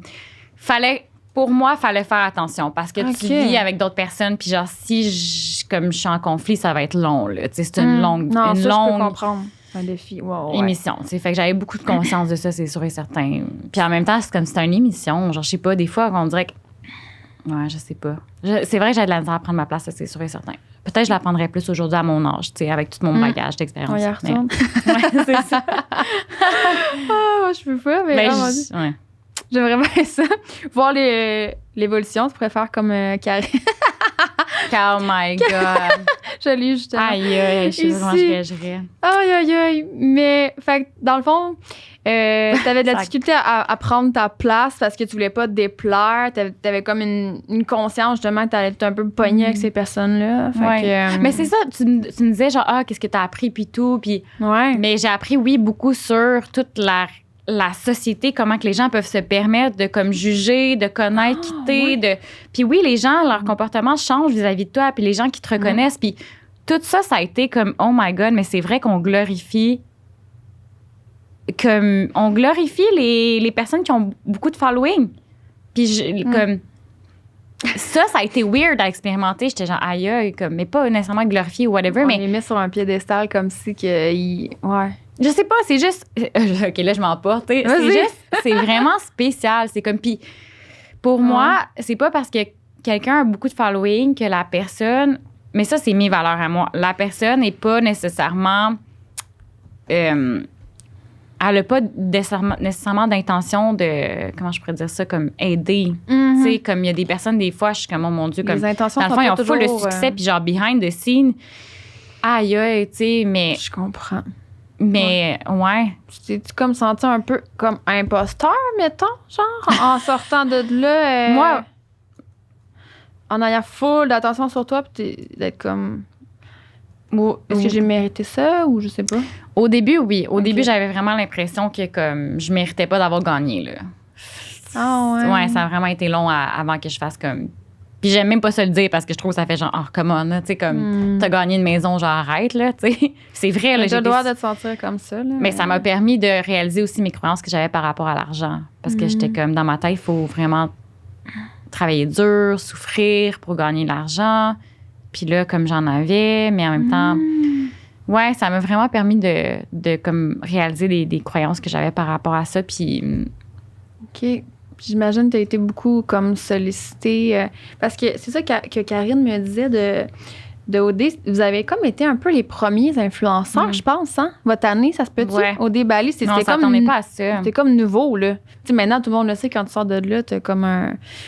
Pour moi, fallait faire attention parce que tu vis avec d'autres personnes. Puis genre, si je suis en conflit, ça va être long. Là. C'est une longue, non, je peux comprendre. Un défi. Émission. Fait que j'avais beaucoup de conscience de ça, c'est sûr et certain. Puis en même temps, c'est comme si c'était une émission. Genre, je sais pas, des fois, on dirait que... Ouais, je sais pas. C'est vrai que j'ai de la misère à prendre ma place, ça, c'est sûr et certain. Peut-être que je la prendrais plus aujourd'hui à mon âge, tu sais, avec tout mon bagage d'expérience. On y retourne. C'est ça. Je peux pas, mais... J'aimerais bien ça. Voir l'évolution. Tu pourrais faire comme Carrie. Oh my God. Je l'ai justement. Aïe, je sais vraiment je réagirais. Aïe. Mais, fait dans le fond, t'avais de la difficulté à prendre ta place parce que tu voulais pas te déplaire. T'avais comme une conscience, justement, que t'allais être un peu pognée avec ces personnes-là. Mais c'est ça, tu me disais, genre, qu'est-ce que t'as appris, puis tout. Puis, mais j'ai appris, oui, beaucoup sur toute la société, comment que les gens peuvent se permettre de comme juger, de connaître qui t'es. Puis oui, les gens, leur comportement change vis-à-vis de toi, puis les gens qui te reconnaissent. Puis tout ça, ça a été comme, oh my God, mais c'est vrai qu'on glorifie les personnes qui ont beaucoup de following. Puis comme ça a été weird à expérimenter. J'étais genre aïe, comme, mais pas nécessairement glorifié ou whatever. Mais les met sur un piédestal comme si ouais. Je sais pas, c'est juste. OK, là, je m'emporte. C'est vraiment spécial. C'est comme. Puis pour moi, c'est pas parce que quelqu'un a beaucoup de following que la personne. Mais ça, c'est mes valeurs à moi. La personne n'est pas nécessairement. Elle n'a pas nécessairement d'intention de. Comment je pourrais dire ça? Comme aider. Tu sais, comme il y a des personnes, des fois, je suis comme, oh mon Dieu, comme. Les intentions dans le fond, ils ont full le succès, puis genre, behind the scene. Aïe, tu sais, mais. Je comprends. Mais, ouais. Tu t'es-tu comme senti un peu comme imposteur, mettons, genre, en sortant de là? Moi. En ayant full d'attention sur toi, puis d'être comme. Est-ce que j'ai mérité ça ou je sais pas? Au début, oui. Au début, j'avais vraiment l'impression que comme je méritais pas d'avoir gagné, là. Ah ouais? Ouais, ça a vraiment été long avant que je fasse comme. Puis j'aime même pas ça le dire parce que je trouve que ça fait genre, oh, come on, là, tu sais, comme, t'as gagné une maison, genre, arrête, là, tu sais. C'est vrai, là. J'ai le droit de te sentir comme ça, là. Mais ça m'a permis de réaliser aussi mes croyances que j'avais par rapport à l'argent. Parce que j'étais comme, dans ma tête, il faut vraiment travailler dur, souffrir pour gagner de l'argent. Puis là, comme j'en avais, mais en même temps, ouais, ça m'a vraiment permis de comme, réaliser des croyances que j'avais par rapport à ça. Puis. OK. J'imagine que tu as été beaucoup comme sollicitée. Parce que c'est ça que Karine me disait de OD. Vous avez comme été un peu les premiers influenceurs, je pense, hein? Votre année, ça se peut-tu? Ouais. OD Bali, c'était comme. On s'attendait pas à ça. C'était comme nouveau, là. Tu sais, maintenant, tout le monde le sait, quand tu sors de là, tu as comme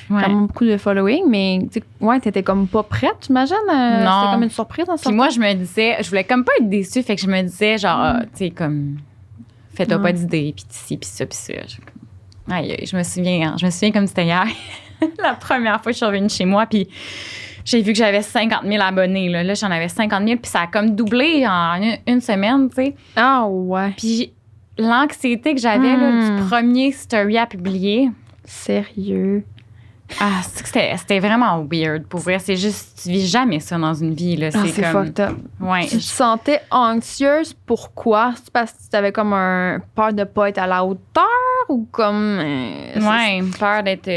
quand même beaucoup de following, mais ouais, tu étais comme pas prête, j'imagine? Non. C'était comme une surprise en sortant. Puis moi, je me disais, je voulais comme pas être déçue, fait que je me disais, genre, tu sais, comme, fais-toi pas d'idées, puis ci, puis ça, puis ça. Aïe, je me souviens comme c'était hier. La première fois que je suis revenue chez moi, puis j'ai vu que j'avais 50 000 abonnés. Là, j'en avais 50 000, puis ça a comme doublé en une semaine, tu sais. Ah ouais. Puis l'anxiété que j'avais là, du premier story à publier. Sérieux? Ah, c'était vraiment weird, pour vrai. C'est juste, tu vis jamais ça dans une vie, là. C'est comme, fucked up. Ouais. Tu te sentais anxieuse, pourquoi? C'est parce que tu avais comme un peur de pas être à la hauteur ou comme... ouais, peur d'être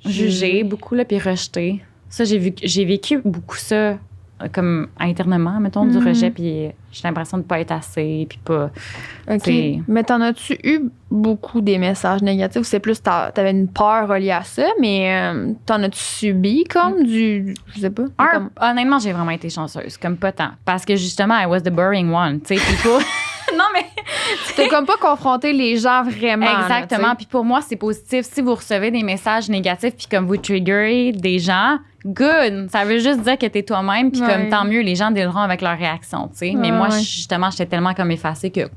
jugée beaucoup, là, puis rejetée. Ça, j'ai vécu beaucoup ça, comme internement, mettons, du rejet, puis j'ai l'impression de pas être assez, puis pas... OK. Mais t'en as-tu eu beaucoup des messages négatifs ou c'est plus t'avais une peur reliée à ça, mais t'en as-tu subi comme du... Je sais pas. Honnêtement, j'ai vraiment été chanceuse, comme pas tant. Parce que justement, I was the boring one, tu sais, puis pas... Non, mais... T'as comme pas confronté les gens vraiment. Exactement. Puis pour moi, c'est positif. Si vous recevez des messages négatifs puis comme vous triggerez des gens, good. Ça veut juste dire que t'es toi-même puis comme tant mieux, les gens dealeront avec leur réaction, tu sais. Mais moi, justement, j'étais tellement comme effacée que...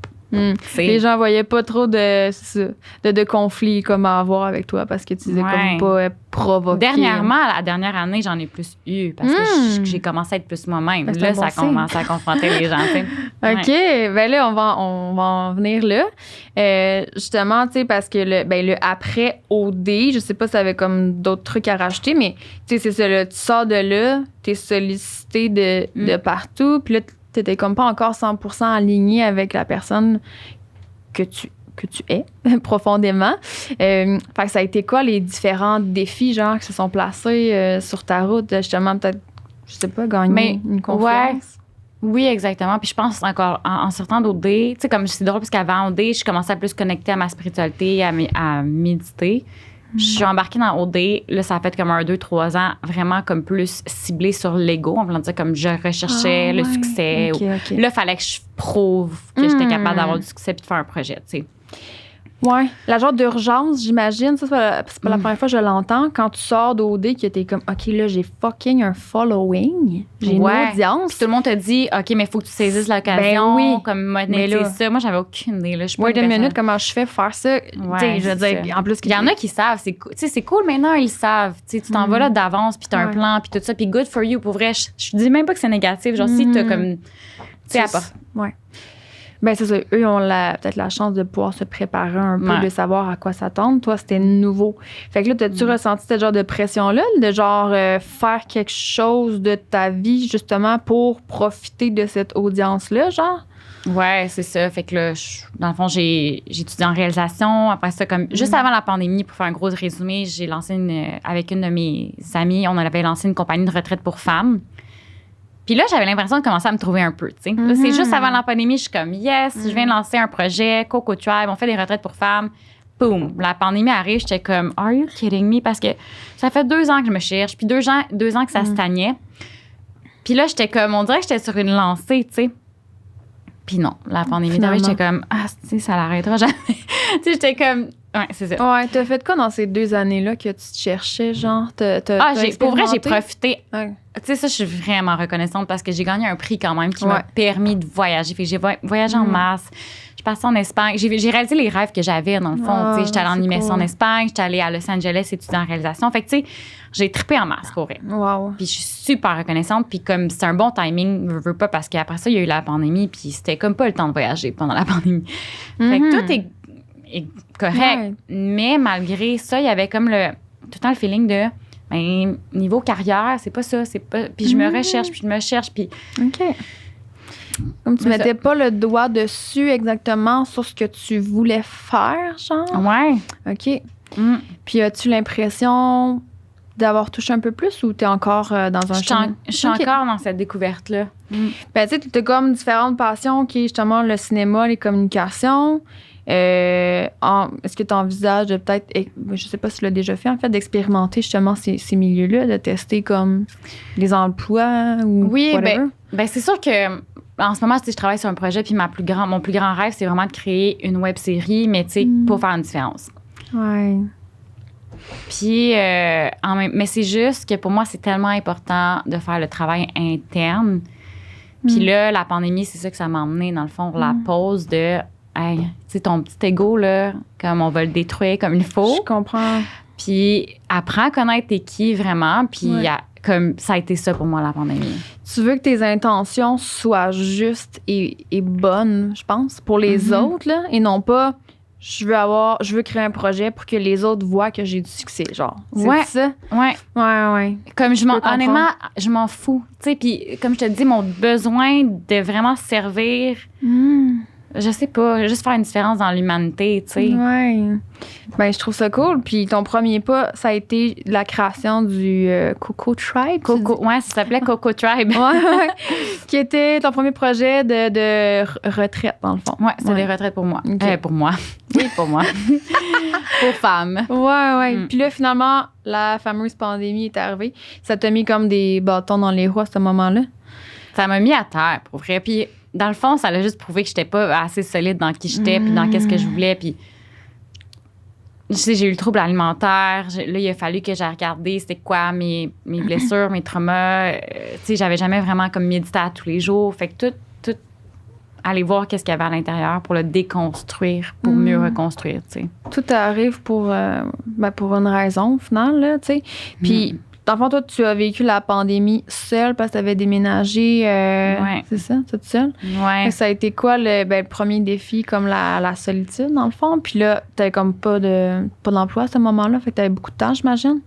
Les gens voyaient pas trop de conflits comme à avoir avec toi parce que tu disais comme pas provoquer. Dernièrement, la dernière année, j'en ai plus eu parce que j'ai commencé à être plus moi-même. Là, ça a commencé à confronter les gens. T'sais. OK. Ben là, on va en venir là. Justement, tu sais, parce que le après OD, je sais pas si t'avais comme d'autres trucs à rajouter, mais tu sais, c'est ça, là, tu sors de là, t'es sollicité de partout, puis là, t'étais comme pas encore 100% aligné avec la personne que tu es profondément. Fait que ça a été quoi les différents défis genre qui se sont placés sur ta route, justement peut-être, je sais pas, gagner une confiance? Ouais. Oui, exactement. Puis je pense encore en sortant d'OD, tu sais, comme c'est drôle parce qu'avant OD, je commençais à plus connecter à ma spiritualité, à méditer. Je suis embarquée dans OD. Là, ça a fait comme 1, 2, 3 ans, vraiment comme plus ciblé sur l'ego. On va dire comme je recherchais le succès. Okay. Là, il fallait que je prouve que j'étais capable d'avoir du succès puis de faire un projet, tu sais. Ouais. La genre d'urgence, j'imagine. Ça, c'est pas la première fois que je l'entends. Quand tu sors d'OD, que t'es comme, OK, là, j'ai fucking un following. J'ai une audience. Puis tout le monde te dit, OK, mais il faut que tu saisisses l'occasion. Ben oui. Comme monétiser ça. Moi, j'avais aucune idée. Là. Wait a minute, comment je fais pour faire ça? Ouais, je veux dire, en plus, il y en a qui savent. C'est cool maintenant, ils savent. Tu t'en vas là d'avance, puis t'as un plan, puis tout ça. Puis good for you. Pour vrai, je dis même pas que c'est négatif. Genre, si t'as comme. Tu sais, ouais. Ben c'est ça. Eux ont peut-être la chance de pouvoir se préparer un peu, de savoir à quoi s'attendre. Toi, c'était nouveau. Fait que là, t'as-tu ressenti ce genre de pression-là, de genre faire quelque chose de ta vie, justement, pour profiter de cette audience-là, genre? Ouais, c'est ça. Fait que là, dans le fond, j'ai étudié en réalisation. Après ça, comme juste avant la pandémie, pour faire un gros résumé, j'ai lancé avec une de mes amies, on avait lancé une compagnie de retraite pour femmes. Puis là, j'avais l'impression de commencer à me trouver un peu, tu sais. Là, c'est juste avant la pandémie, je suis comme, yes, je viens de lancer un projet, Coco Tribe, on fait des retraites pour femmes. Boum, la pandémie arrive, j'étais comme, are you kidding me? Parce que ça fait 2 ans que je me cherche, puis 2 ans que ça stagnait. Puis là, j'étais comme, on dirait que j'étais sur une lancée, tu sais. Puis non, la pandémie d'arrive, j'étais comme, tu sais, ça l'arrêtera jamais. Tu sais, j'étais comme, ouais, c'est ça. Ouais, t'as fait quoi dans ces 2 années-là que tu te cherchais, genre? Pour vrai, j'ai profité. Ouais. Tu sais, ça, je suis vraiment reconnaissante parce que j'ai gagné un prix quand même qui m'a permis de voyager. Fait que j'ai voyagé en masse. Je suis passée en Espagne. J'ai réalisé les rêves que j'avais, dans le fond. Tu sais, j'étais allée en immersion en Espagne, j'étais allée à Los Angeles étudier en réalisation. Fait que, tu sais, j'ai trippé en masse, pour vrai. Wow. Puis je suis super reconnaissante. Puis comme c'est un bon timing, je veux pas, parce qu'après ça, il y a eu la pandémie. Puis c'était comme pas le temps de voyager pendant la pandémie. Fait que tout est correct. Ouais. Mais malgré ça, il y avait comme tout le temps le feeling de... Ben, niveau carrière, c'est pas ça. Puis je me recherche, puis je me cherche, puis... OK. Comme tu mettais pas le doigt dessus exactement sur ce que tu voulais faire, genre? Ouais. OK. Puis as-tu l'impression d'avoir touché un peu plus ou t'es encore dans un chemin? Je suis encore dans cette découverte-là. Ben, tu sais, t'as comme différentes passions qui est justement le cinéma, les communications. Est-ce que tu envisages de peut-être, je sais pas si tu l'as déjà fait, en fait, d'expérimenter justement ces milieux-là, de tester comme les emplois ou whatever? Ben c'est sûr que en ce moment, je travaille sur un projet, puis mon plus grand rêve, c'est vraiment de créer une web-série, mais tu sais, pour faire une différence. Ouais. Puis, mais c'est juste que pour moi, c'est tellement important de faire le travail interne. Puis là, la pandémie, c'est ça que ça m'a emmené, dans le fond, la pause de... Hey, tu sais, ton petit ego, là, comme on va le détruire comme il faut. Je comprends. Puis apprends à connaître t'es qui vraiment. Puis comme ça a été ça pour moi, la pandémie. Tu veux que tes intentions soient justes et bonnes, je pense, pour les autres, là, et non pas je veux créer un projet pour que les autres voient que j'ai du succès, genre. C'est ça? Ouais. Ouais. Comme honnêtement, je m'en fous. Tu sais, puis comme je te dis, mon besoin de vraiment servir... Je sais pas, juste faire une différence dans l'humanité, tu sais. Ouais. Ben, je trouve ça cool. Puis ton premier pas, ça a été la création du Coco Tribe. Ouais, ça s'appelait Coco Tribe. Ouais. Qui était ton premier projet de retraite, dans le fond. Ouais, c'était des retraites pour moi. Okay. Pour moi. Oui, pour moi. Pour femmes. Ouais. Puis là, finalement, la fameuse pandémie est arrivée. Ça t'a mis comme des bâtons dans les roues à ce moment-là? Ça m'a mis à terre, pour vrai. Puis dans le fond, ça a juste prouvé que j'étais pas assez solide dans qui j'étais, puis dans qu'est-ce que je voulais. Puis, tu sais, j'ai eu le trouble alimentaire. Là, il a fallu que j'ai regardé c'était quoi mes blessures, mes traumas. Tu sais, j'avais jamais vraiment comme médité à tous les jours. Fait que tout aller voir qu'est-ce qu'il y avait à l'intérieur pour le déconstruire, pour mieux reconstruire, tu sais. Tout arrive pour une raison, au final, là, tu sais. Puis... Dans le fond, toi, tu as vécu la pandémie seule parce que tu avais déménagé. C'est ça, toute seule? Ouais. Ça a été quoi le premier défi, comme la solitude, dans le fond? Puis là, tu n'avais comme pas d'emploi à ce moment-là. Fait que tu avais beaucoup de temps, j'imagine?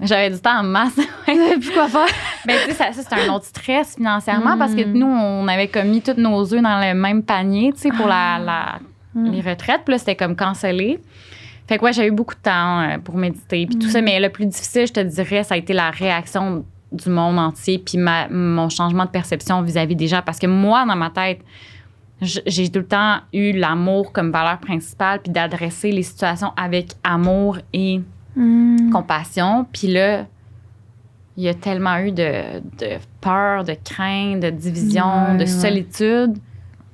J'avais du temps en masse. Puis quoi faire? Ben, tu sais, ça c'était un autre stress financièrement parce que nous, on avait comme mis tous nos œufs dans le même panier, tu sais, pour les retraites. Puis là, c'était comme cancellé. Fait que ouais, j'ai eu beaucoup de temps pour méditer puis tout ça. Mais le plus difficile, je te dirais, ça a été la réaction du monde entier puis mon changement de perception vis-à-vis des gens. Parce que moi, dans ma tête, j'ai tout le temps eu l'amour comme valeur principale puis d'adresser les situations avec amour et compassion. Puis là, il y a tellement eu de peur, de crainte, de division, de solitude.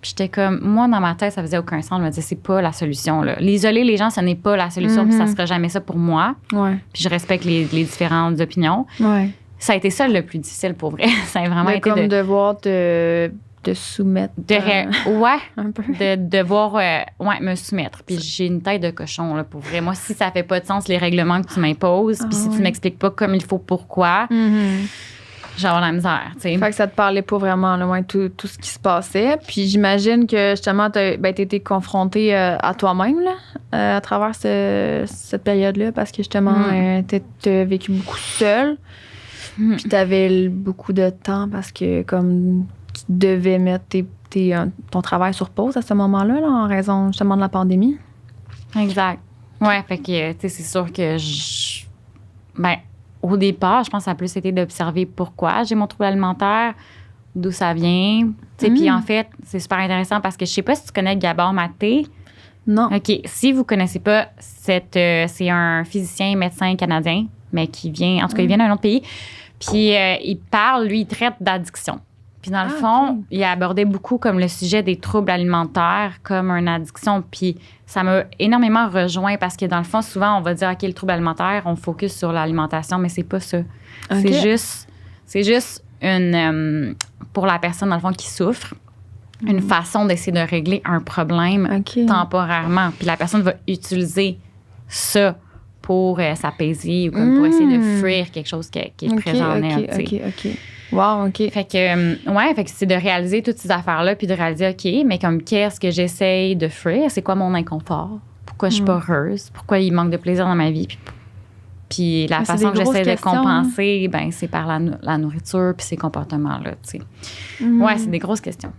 Puis j'étais comme, moi, dans ma tête, ça faisait aucun sens. Je me disais, c'est pas la solution, là. L'isoler les gens, ce n'est pas la solution, puis ça sera jamais ça pour moi. Ouais. Puis je respecte les différentes opinions. Ouais. Ça a été ça le plus difficile, pour vrai. Ça a vraiment été comme devoir te soumettre. Ouais. Un peu. De devoir me soumettre. Puis j'ai une tête de cochon, là, pour vrai. Moi, si ça fait pas de sens, les règlements que tu m'imposes, puis si tu m'expliques pas comme il faut pourquoi... j'avais la misère, tu sais. Fait que ça te parlait pas vraiment, là, ouais, tout ce qui se passait. Puis j'imagine que, justement, t'as été confrontée à toi-même, là, à travers cette période-là, parce que, justement, t'as vécu beaucoup seule. Puis t'avais beaucoup de temps parce que, comme, tu devais mettre ton travail sur pause à ce moment-là, là, en raison, justement, de la pandémie. Exact. Ouais, fait que, tu sais, c'est sûr que au départ, je pense que ça a plus été d'observer pourquoi j'ai mon trouble alimentaire, d'où ça vient. Tu sais, puis en fait, c'est super intéressant parce que je sais pas si tu connais Gabor Maté. Non. OK. Si vous connaissez pas, c'est un physicien médecin canadien, mais qui vient, en tout cas, il vient d'un autre pays. Puis il traite d'addiction. Puis dans le fond, il a abordé beaucoup comme le sujet des troubles alimentaires comme une addiction. Puis ça m'a énormément rejoint parce que dans le fond, souvent, on va dire, OK, le trouble alimentaire, on focus sur l'alimentation, mais c'est pas ça. Okay. C'est juste une, pour la personne, dans le fond, qui souffre, une façon d'essayer de régler un problème temporairement. Puis la personne va utiliser ça pour s'apaiser ou comme pour essayer de fuir quelque chose qui est présent en elle. OK. Wow, OK. Fait que c'est de réaliser toutes ces affaires-là puis de réaliser, OK, mais comme qu'est-ce que j'essaye de fuir? C'est quoi mon inconfort? Pourquoi je suis pas heureuse? Pourquoi il manque de plaisir dans ma vie? Puis la façon que j'essaie de compenser, c'est par la nourriture puis ces comportements-là, tu sais. Ouais, c'est des grosses questions.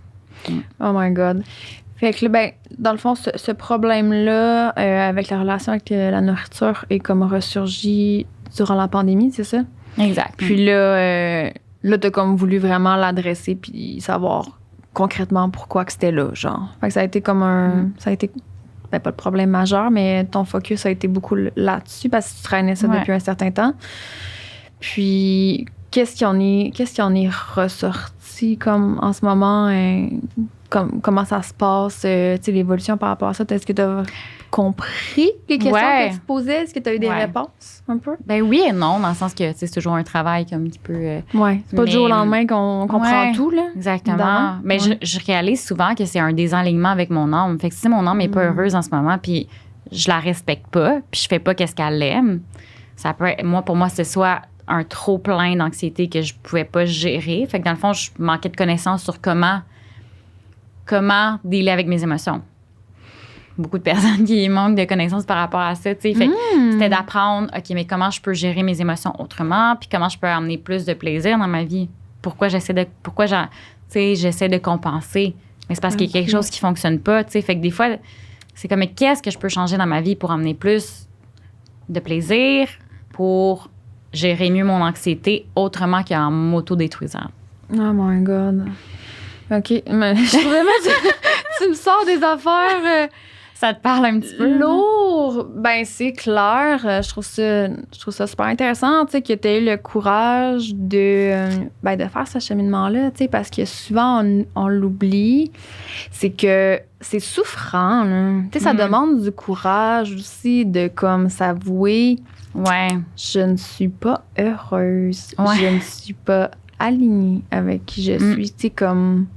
Oh my God. Fait que là, dans le fond, ce problème-là avec la relation avec la nourriture est comme ressurgi durant la pandémie, c'est ça? Exact. Puis là, t'as comme voulu vraiment l'adresser puis savoir concrètement pourquoi que c'était là, genre. Fait que ça a été comme ça a été, pas le problème majeur, mais ton focus a été beaucoup là-dessus parce que tu traînais ça depuis un certain temps. Puis, qu'est-ce qui en est ressorti comme en ce moment? Comment ça se passe, tu sais, l'évolution par rapport à ça? Est-ce que tu as compris les questions que tu posais? Est-ce que tu as eu des réponses un peu? Ben oui et non, dans le sens que c'est toujours un travail comme un petit peu... c'est pas du jour au lendemain qu'on comprend tout, là. Exactement. Mais je réalise souvent que c'est un désalignement avec mon âme. Fait que si mon âme n'est pas heureuse en ce moment, puis je la respecte pas, puis je fais pas qu'est-ce qu'elle aime, ça peut être, pour moi, c'est soit un trop plein d'anxiété que je pouvais pas gérer. Fait que dans le fond, je manquais de connaissances sur comment dealer avec mes émotions. Beaucoup de personnes qui manquent de connaissances par rapport à ça, tu sais. Fait que c'était d'apprendre, OK, mais comment je peux gérer mes émotions autrement, puis comment je peux amener plus de plaisir dans ma vie. Pourquoi j'essaie de compenser. Mais c'est parce qu'il y a quelque chose qui fonctionne pas, tu sais. Fait que des fois, c'est comme, mais qu'est-ce que je peux changer dans ma vie pour amener plus de plaisir, pour gérer mieux mon anxiété autrement qu'en m'auto-détruisant. Oh my God. OK. Mais je trouvais tu me sors des affaires... ça te parle un petit peu? Lourd. Ben, c'est clair. Je trouve ça super intéressant, tu sais, que tu aies eu le courage de faire ce cheminement-là, tu sais, parce que souvent, on l'oublie. C'est que c'est souffrant, là. Tu sais, ça demande du courage aussi de, comme, s'avouer... Ouais. Je ne suis pas heureuse. Ouais. Je ne suis pas alignée avec qui je suis. Tu sais, comme...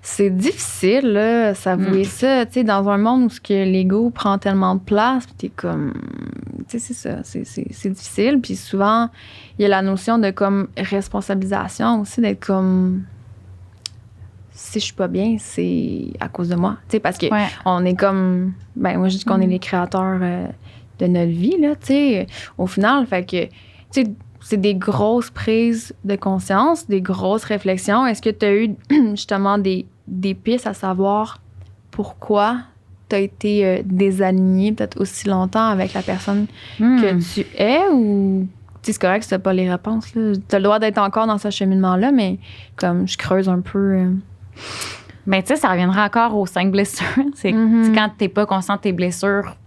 C'est difficile, là, s'avouer ça, tu sais, dans un monde où l'ego prend tellement de place, puis t'es comme... Tu sais, c'est ça, c'est difficile. Puis souvent, il y a la notion de, comme, responsabilisation aussi, d'être comme... Si je suis pas bien, c'est à cause de moi. Tu sais, parce que on est comme... moi, je dis qu'on est les créateurs de notre vie, là, tu sais, au final. Fait que, tu sais, c'est des grosses prises de conscience, des grosses réflexions. Est-ce que tu as eu justement des pistes à savoir pourquoi tu as été désalignée peut-être aussi longtemps avec la personne que tu es, ou c'est correct si tu n'as pas les réponses, là. Tu as le droit d'être encore dans ce cheminement-là, mais comme je creuse un peu. Mais tu sais, ça reviendra encore aux 5 blessures. C'est quand tu n'es pas conscient de tes blessures,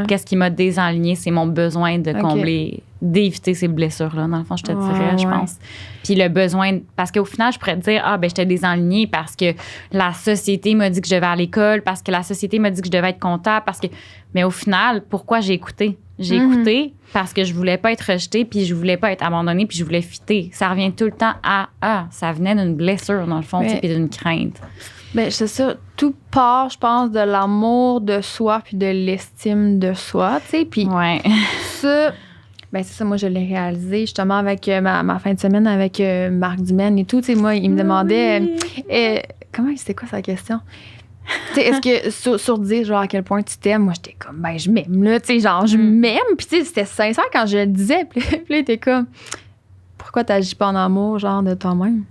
qu'est-ce qui m'a désaligné? C'est mon besoin de combler, d'éviter ces blessures-là. Dans le fond, je te dirais, je pense. Puis le besoin... Parce qu'au final, je pourrais te dire, je t'ai désalignée parce que la société m'a dit que je devais aller à l'école, parce que la société m'a dit que je devais être comptable, parce que... Mais au final, pourquoi j'ai écouté? J'ai écouté parce que je voulais pas être rejetée, puis je voulais pas être abandonnée, puis je voulais fitter. Ça revient tout le temps à... ça venait d'une blessure, dans le fond, puis d'une crainte. Ben, c'est ça. Tout part, je pense, de l'amour de soi puis de l'estime de soi, tu sais. Puis ça, Ben c'est ça, moi, je l'ai réalisé justement avec ma fin de semaine avec Marc Dumaine et tout. Tu sais, moi, il me demandait c'était quoi sa question? Tu sais, est-ce que sur 10, genre, à quel point tu t'aimes? Moi, j'étais comme, ben, je m'aime, là. Tu sais, genre, je m'aime. Puis, tu sais, c'était sincère quand je le disais. Puis là, il était comme, pourquoi t'agis pas en amour, genre, de toi-même?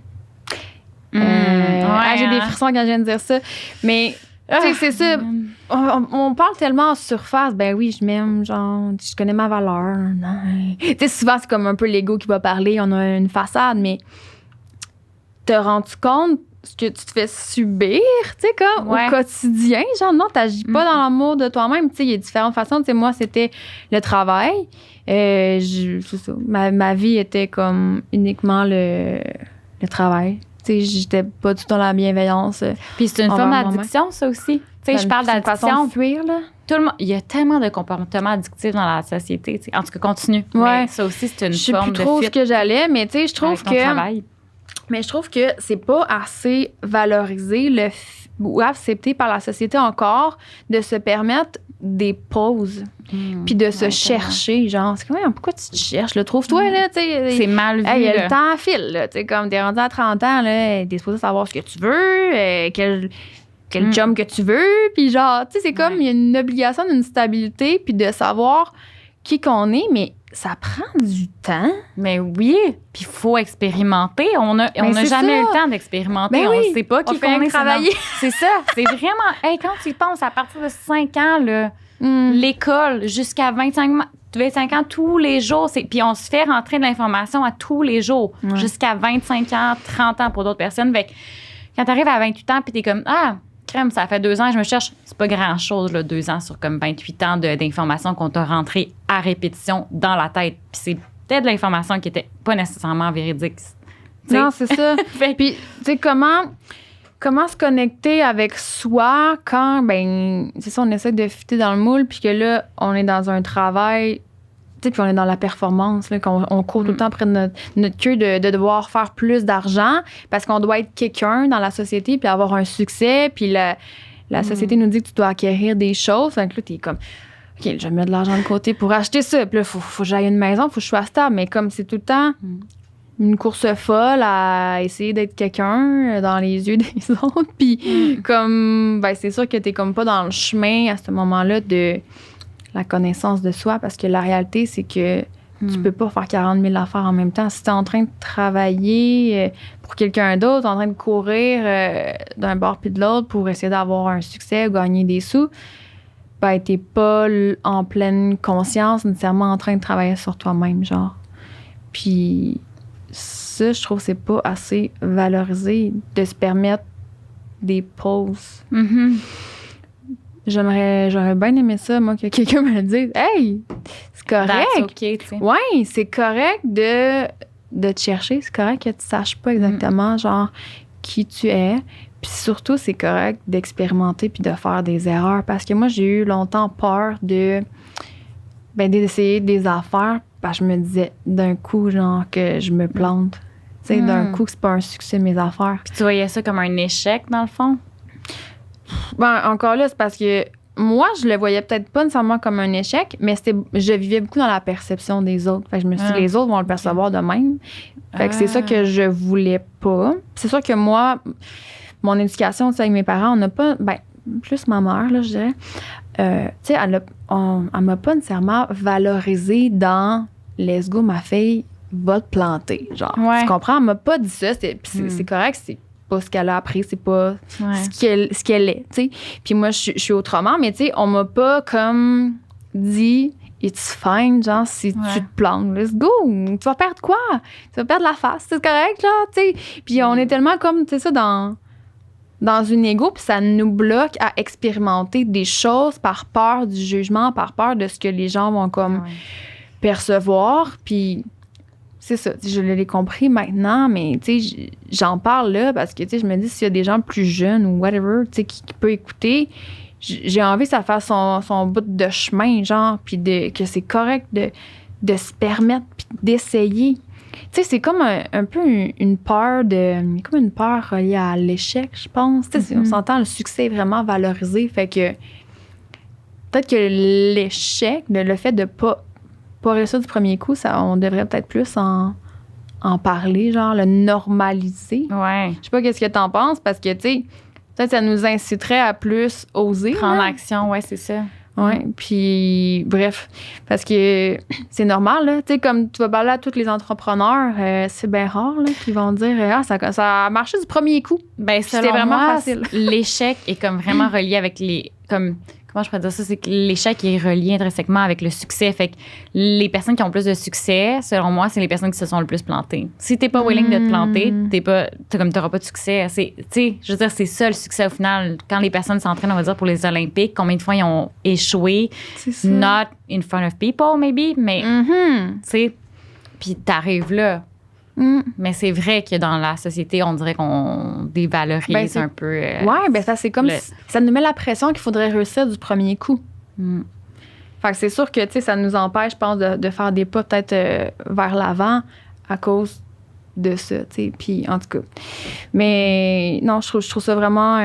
J'ai des frissons quand je viens de dire ça. Mais, tu sais, c'est ça. On parle tellement en surface. Ben oui, je m'aime, genre, je connais ma valeur. Tu sais, souvent, c'est comme un peu l'ego qui va parler. On a une façade, mais te rends-tu compte ce que tu te fais subir, tu sais, comme au quotidien? Genre, non, t'agis pas dans l'amour de toi-même. Tu sais, il y a différentes façons. Tu sais, moi, c'était le travail. C'est ça. Ma vie était comme uniquement le travail. Tu sais, j'étais pas du tout dans la bienveillance. Puis c'est une forme d'addiction, ça aussi. Tu sais, je parle d'addiction. De fuir, là. Tout le monde, il y a tellement de comportements addictifs dans la société. Tu sais. En tout cas, continue. Ouais. Mais ça aussi, c'est une forme de Je sais plus trop ce que j'allais, mais tu sais, je trouve que... travail. Mais je trouve que c'est pas assez valorisé ou accepté par la société encore de se permettre des pauses puis de se chercher, genre, c'est comme, pourquoi tu te cherches, là? Trouve-toi, là, tu sais. C'est mal vu, il y a le temps file, là, tu sais, comme t'es rendu à 30 ans, là, t'es supposé savoir ce que tu veux, quel job que tu veux, puis genre, tu sais, c'est comme, il y a une obligation d'une stabilité puis de savoir qui qu'on est, mais ça prend du temps. Mais oui, puis il faut expérimenter. On n'a jamais eu le temps d'expérimenter. Ben on ne sait pas qui qu'on est. Travailler. C'est ça. C'est vraiment... quand tu y penses, à partir de 5 ans, là, l'école, jusqu'à 25 ans, tous les jours, puis on se fait rentrer de l'information à tous les jours, jusqu'à 25 ans, 30 ans pour d'autres personnes. Fait que quand tu arrives à 28 ans, puis tu es comme, crème, ça fait 2 ans, je me cherche. C'est pas grand-chose, là, 2 ans sur comme 28 ans d'informations qu'on t'a rentrées à répétition dans la tête. Puis c'est peut-être de l'information qui était pas nécessairement véridique. T'sais. Non, c'est ça. Puis, tu sais, comment se connecter avec soi quand, ben, c'est ça, on essaie de fitter dans le moule, puis que là, on est dans un travail, tu sais, puis on est dans la performance, là, qu'on court tout le temps après notre queue de devoir faire plus d'argent parce qu'on doit être quelqu'un dans la société puis avoir un succès, puis la société nous dit que tu dois acquérir des choses. Donc là, t'es comme, OK, je vais mettre de l'argent de côté pour acheter ça. Puis là, faut que j'aille une maison, faut que je sois stable. Mais comme c'est tout le temps une course folle à essayer d'être quelqu'un dans les yeux des autres, puis comme, ben, c'est sûr que t'es comme pas dans le chemin à ce moment-là de la connaissance de soi, parce que la réalité, c'est que tu peux pas faire 40 000 affaires en même temps. Si t'es en train de travailler pour quelqu'un d'autre, en train de courir d'un bord puis de l'autre pour essayer d'avoir un succès ou gagner des sous, ben, t'es pas en pleine conscience nécessairement en train de travailler sur toi-même, genre. Puis ça, je trouve que c'est pas assez valorisé de se permettre des pauses. J'aurais bien aimé ça, moi, que quelqu'un me le dise. Hey, c'est correct. That's okay, tu sais. Ouais, c'est correct de te chercher. C'est correct que tu saches pas exactement, genre, qui tu es. Puis surtout, c'est correct d'expérimenter puis de faire des erreurs. Parce que moi, j'ai eu longtemps peur d'essayer des affaires. Parce que je me disais d'un coup, genre, que je me plante. Tu sais, d'un coup, que c'est pas un succès, mes affaires. Puis tu voyais ça comme un échec, dans le fond? Ben, encore là, c'est parce que moi, je le voyais peut-être pas nécessairement comme un échec, mais je vivais beaucoup dans la perception des autres. Fait que je me suis dit, les autres vont le percevoir de même. Fait que c'est ça que je voulais pas. C'est sûr que moi, mon éducation, avec mes parents, on n'a pas... Ben, plus ma mère, là, je dirais. Tu sais, elle m'a pas nécessairement valorisée dans « let's go, ma fille va te planter ». Genre, tu comprends? Elle m'a pas dit ça. C'est correct, c'est pas ce qu'elle a appris, c'est pas ce qu'elle est, tu sais. Puis moi, je suis autrement, mais tu sais, on m'a pas comme dit « it's fine », genre, si tu te plantes, let's go, tu vas perdre quoi? Tu vas perdre la face, c'est correct, là, tu sais. Puis on est tellement comme, tu sais, ça, dans une ego, puis ça nous bloque à expérimenter des choses par peur du jugement, par peur de ce que les gens vont comme percevoir, puis... C'est ça, je l'ai compris maintenant, mais tu sais, j'en parle là parce que tu sais, je me dis s'il y a des gens plus jeunes ou whatever, tu sais, qui peut écouter, j'ai envie que ça fasse son bout de chemin, genre, puis que c'est correct de se permettre puis d'essayer. Tu sais, c'est comme un peu une peur comme une peur reliée à l'échec, je pense. Tu sais, on s'entend, le succès est vraiment valorisé, fait que peut-être que l'échec, le fait de pas pas réussir du premier coup, on devrait peut-être plus en parler, genre le normaliser. Ouais. Je sais pas qu'est-ce que t'en penses, parce que, tu sais, peut-être ça nous inciterait à plus oser. Prendre action, ouais, c'est ça. Oui, puis bref, parce que c'est normal, là. Tu sais, comme tu vas parler à tous les entrepreneurs, c'est bien rare, là, qu'ils vont dire « Ah, ça a marché du premier coup. » Ben, c'était vraiment moi, facile. L'échec est comme vraiment relié avec comment je pourrais dire ça? C'est que l'échec est relié intrinsèquement avec le succès. Fait que les personnes qui ont plus de succès, selon moi, c'est les personnes qui se sont le plus plantées. Si t'es pas willing de te planter, t'auras pas de succès. Tu sais, je veux dire, c'est ça le succès au final. Quand les personnes s'entraînent, on va dire, pour les Olympiques, combien de fois ils ont échoué? Not in front of people, maybe, mais, tu sais, puis t'arrives là. Mais c'est vrai que dans la société, on dirait qu'on dévalorise un peu. Ça, c'est comme ça nous met la pression qu'il faudrait réussir du premier coup. Fait que c'est sûr que, tu sais, ça nous empêche, je pense, de faire des pas peut-être vers l'avant à cause de ça, tu sais. Puis, en tout cas. Mais non, je trouve ça vraiment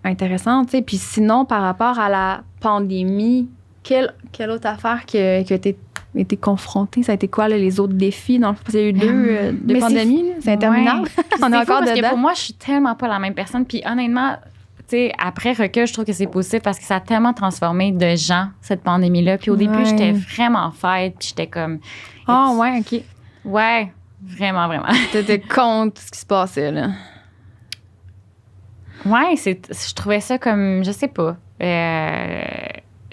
intéressant, tu sais. Puis sinon, par rapport à la pandémie, quelle autre affaire que t'es été confronté? Ça a été quoi, là, les autres défis? Parce qu'il y a eu deux pandémies. C'est interminable. On est encore parce dedans. Que pour moi, je suis tellement pas la même personne. Puis honnêtement, tu sais, après recul, je trouve que c'est positif parce que ça a tellement transformé de gens, cette pandémie-là. Puis au début, j'étais vraiment fight. Puis j'étais comme... Ah, ouais, OK. Ouais, vraiment, vraiment. T'étais contre ce qui se passait, là. Ouais, je trouvais ça comme... Je sais pas.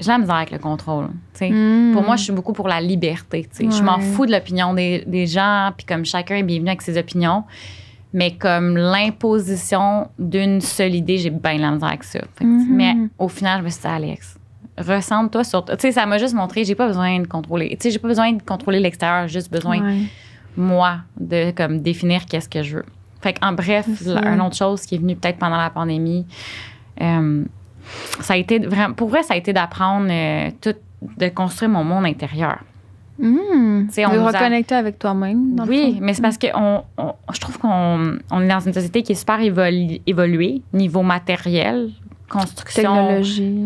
J'ai la misère avec le contrôle. Pour moi, je suis beaucoup pour la liberté. Je m'en fous de l'opinion des gens, puis comme chacun est bienvenu avec ses opinions. Mais comme l'imposition d'une seule idée, j'ai bien la misère avec ça. Mais au final, je me suis dit, Alex, ressente-toi sur... Tu sais, ça m'a juste montré, j'ai pas besoin de contrôler. Tu sais, j'ai pas besoin de contrôler l'extérieur, j'ai juste besoin, moi, de comme définir qu'est-ce que je veux. Fait qu'en bref, une autre chose qui est venue peut-être pendant la pandémie... ça a été vraiment, pour vrai, ça a été d'apprendre de construire mon monde intérieur. De reconnecter avec toi-même. Oui, mais c'est parce que je trouve qu'on est dans une société qui est super évoluée, niveau matériel, construction,